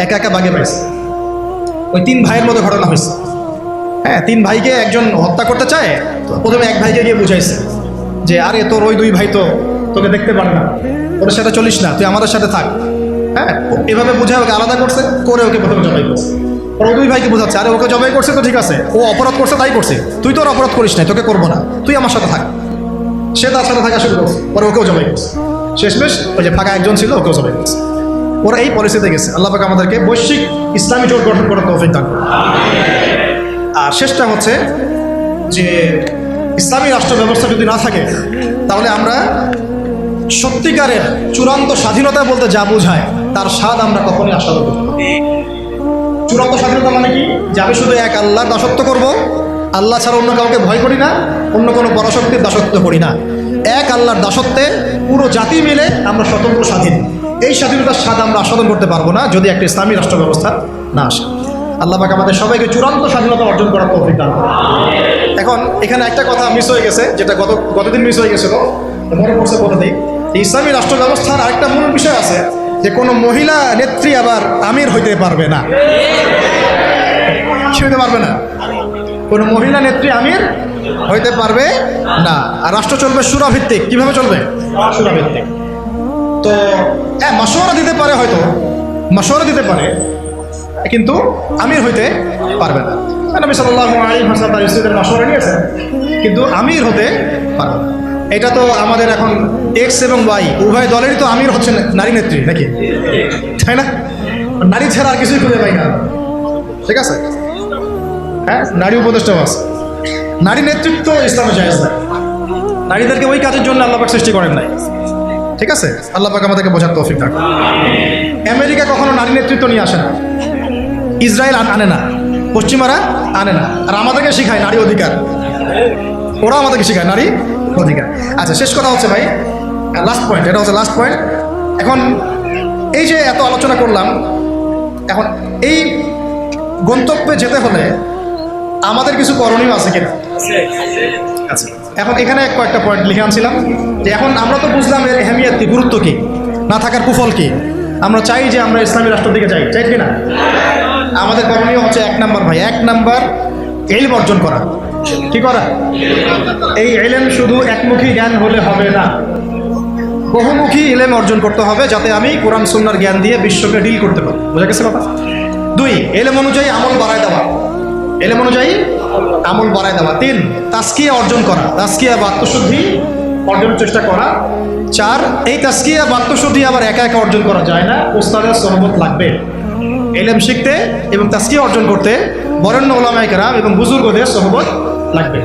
একা একা বাগে পাইছে। ওই 3 ভাইয়ের মতো ঘটনা হয়েছে। হ্যাঁ, 3 ভাইকে একজন হত্যা করতে চায়, প্রথমে এক ভাইকে গিয়ে বুঝাইছে যে আরে তোর ওই 2 ভাই তো তোকে দেখতে পারে না, ওর সাথে চলিস না, তুই আমাদের সাথে থাক। হ্যাঁ, এভাবে বুঝায় ওকে আলাদা করছে, করে ওকে প্রথমে জবাই করছে। ওর 2 ভাইকে বোঝাচ্ছে আরে ওকে জবাই করছে তো ঠিক আছে, ও অপরাধ করছে তাই করছে, তুই তো ওর অপরাধ করিস নাই, তোকে করবো না, তুই আমার সাথে থাক। সে তার সাথে থাকা শুরু করছে, পরে ওকেও জবাই করছে। শেষমেশ ওই যে ফাঁকা একজন ছিল, ওকেও জবাই করছে। ওরা এই পরিস্থিতিতে গেছে। আল্লাহ পাক আমাদেরকে বৈশ্বিক ইসলামী জোট গঠন করার তৌফিক দান করুন। আর শেষটা হচ্ছে যে ইসলামী রাষ্ট্র ব্যবস্থা যদি না থাকে তাহলে আমরা সত্যিকারের চূড়ান্ত স্বাধীনতা বলতে যা বোঝায় তার স্বাদ আমরা কখনই আস্বাদন করতে পারি। চূড়ান্ত স্বাধীনতা মানে কি? যে আমি শুধু এক আল্লাহর দাসত্ব করব, আল্লাহ ছাড়া অন্য কাউকে ভয় করি না, অন্য কোনো পরাশক্তির দাসত্ব করি না। এক আল্লাহর দাসত্বে পুরো জাতি মিলে আমরা স্বতন্ত্র স্বাধীন। এই স্বাধীনতার স্বাদ আমরা আস্বাদন করতে পারবো না যদি একটা ইসলামী রাষ্ট্র ব্যবস্থা না আসে। আল্লাহ পাক আমাদের সবাইকে চূড়ান্ত স্বাধীনতা অর্জন করার তৌফিক দান করুন। এখন এখানে একটা কথা মিস হয়ে গেছে, যেটা গতদিন মিস হয়ে গেছিল, মনে পড়ছে বলতেই। ইসলামী রাষ্ট্র ব্যবস্থার আরেকটা মূল বিষয় আছে যে কোনো মহিলা নেত্রী আবার আমির হইতে পারবে না। কি হইতে পারবে না? কোনো মহিলা নেত্রী আমির হইতে পারবে না। আর রাষ্ট্র চলবে শূরা ভিত্তিক। কিভাবে চলবে? শূরা ভিত্তিক। তো মাশওয়ারা দিতে পারে, হয়তো মাশওয়ারা দিতে পারে, কিন্তু আমির হইতে পারবে না। নবী সাল্লাল্লাহু আলাইহি ওয়াসাল্লাম তার স্ত্রীদের মাশওয়ারা নিয়েছেন, কিন্তু আমির হতে পারবে না। এটা তো আমাদের এখন এক্স এবং ওয়াই উভয় দলেরই তো আমির হচ্ছে নারী নেত্রী, নাকি তাই না? নারী ছাড়া আর কিছুই খুঁজে পাই না। ঠিক আছে, হ্যাঁ, নারী উপদেষ্টাও আছে। নারী নেতৃত্ব ইসলামে জায়েজ না। নারীদেরকে ওই কাজের জন্য আল্লাহ পাক সৃষ্টি করেন নাই। ঠিক আছে, আল্লাহ পাক আমাদেরকে বোঝার তৌফিক দান করুন। আমেরিকা কখনো নারী নেতৃত্ব নিয়ে আসে না, ইসরায়েল আনে না, পশ্চিমারা আনে না। আর আমাদেরকে শেখায় নারী অধিকার, ওরা আমাদেরকে শেখায় নারী অধিকার। আচ্ছা, শেষ কথা হচ্ছে ভাই, লাস্ট পয়েন্ট, এটা হচ্ছে লাস্ট পয়েন্ট। এখন এই যে এত আলোচনা করলাম, এখন এই গন্তব্যে যেতে হলে আমাদের কিছু করণীয় আছে কিনা? আচ্ছা, এখন এখানে কয়েকটা পয়েন্ট লিখে আনছিলাম যে এখন আমরা তো বুঝলাম এর এহমিয়ত কি, গুরুত্ব কি, না থাকার কুফল কি। আমরা চাই যে আমরা ইসলামী রাষ্ট্রের দিকে চাই কিনা? আমাদের করণীয় হচ্ছে 1 নাম্বার ভাই, 1 নাম্বার ইলম অর্জন করা। কি করা? এই ইলম শুধু একমুখী জ্ঞান হলে হবে না, বহুমুখী ইলম অর্জন করতে হবে, যাতে আমি কোরআন সুন্নাহর জ্ঞান দিয়ে বিশ্বকে ডিল করতে পারি। বোঝা গেছে কথা? 2, ইলম অনুযায়ী আমল বাড়ায় দেওয়া। ইলম অনুযায়ী আমল বাড়ায় দেওয়া। 3, তাজকিয়া অর্জন করা, তাজকিয়া বা আত্মশুদ্ধি অর্জনের চেষ্টা করা। 4, এই তাজকিয়া বা আত্মশুদ্ধি আবার একা একা অর্জন করা যায় না, উস্তাদের সহবত লাগবে। ইলম শিখতে এবং তাজকিয়া অর্জন করতে বরেণ্য উলামায়ে কেরাম এবং বুজুর্গদের সহবত লাগবে।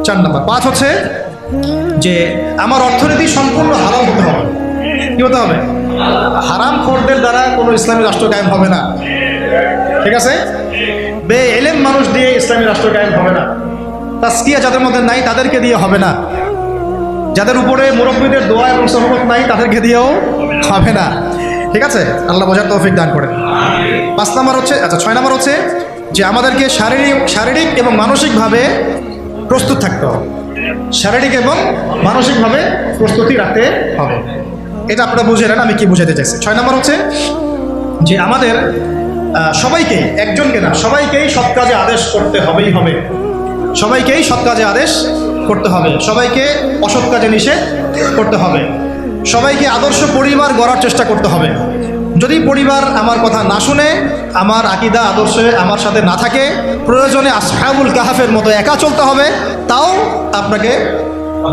4 নাম্বার। 5 হচ্ছে যে আমার অর্থনীতি সম্পূর্ণ হালাল হতে হবে। কি হতে হবে? হারাম খোরদের দ্বারা কোনো ইসলামী রাষ্ট্র কায়েম হবে না। ঠিক আছে, বে-ইলম মানুষ দিয়ে ইসলামী রাষ্ট্র কায়েম হবে না। তাজকিয়া যাদের মধ্যে নাই তাদেরকে দিয়ে হবে না। যাদের উপরে মুরব্বীদের দোয়া এবং সহবত নাই তাদেরকে দিয়েও হবে না। ঠিক আছে, আল্লাহ বোঝার তৌফিক দান করেন। 5 নম্বর হচ্ছে, আচ্ছা 6 নম্বর হচ্ছে যে আমাদেরকে শারীরিক এবং মানসিকভাবে প্রস্তুত থাকতে হবে। শারীরিক এবং মানসিকভাবে প্রস্তুতি রাখতে হবে। এটা আপনারা বুঝে নেন আমি কি বুঝাতে চাইছি। 6 নম্বর হচ্ছে যে আমাদের সবাইকে, একজনকে না সবাইকেই সৎ কাজে আদেশ করতে হবেই হবে। সবাইকেই সৎ কাজে আদেশ করতে হবে, সবাইকে অসৎ কাজে নিষেধ করতে হবে, সবাইকে আদর্শ পরিবার গড়ার চেষ্টা করতে হবে। যদি পরিবার আমার কথা না শুনে, আমার আকীদা আদর্শে আমার সাথে না থাকে, প্রয়োজনে আসহাবুল কাহাফের মতো একা চলতে হবে, তাও আপনাকে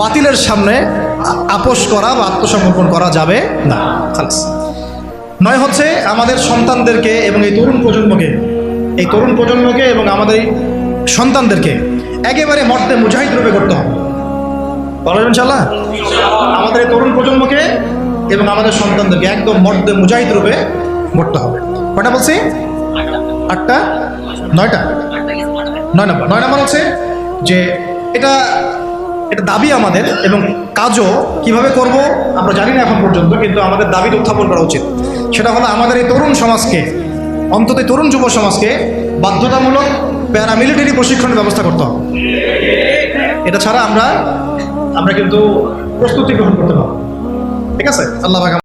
বাতিলের সামনে আপোষ করা বা আত্মসমর্পণ করা যাবে না। খালাস। 9 হচ্ছে আমাদের সন্তানদেরকে এবং এই তরুণ প্রজন্মকে এবং আমাদের এই সন্তানদেরকে একেবারে মর্দে মুজাহিদ রূপে করতে হবে। বলেন ইনশাআল্লাহ। আমাদের এই তরুণ প্রজন্মকে এবং আমাদের সন্তানদেরকে একদম মর্দে মুজাহিদ রূপে গড়তে হবে। কটা বলছি? 8টা 9টা 9 নম্বর হচ্ছে যে এটা দাবি আমাদের, এবং কাজও কিভাবে করব আমরা জানি না এখন পর্যন্ত, কিন্তু আমাদের দাবিটা উত্থাপন করা উচিত। সেটা হলো আমাদের এই তরুণ সমাজকে, অন্তত তরুণ যুব সমাজকে বাধ্যতামূলক প্যারামিলিটারি প্রশিক্ষণের ব্যবস্থা করতে হবে। এটা ছাড়া আমরা কিন্তু প্রস্তুতি গ্রহণ করতে পারবো। ঠিক আছে, আল্লাহ পাক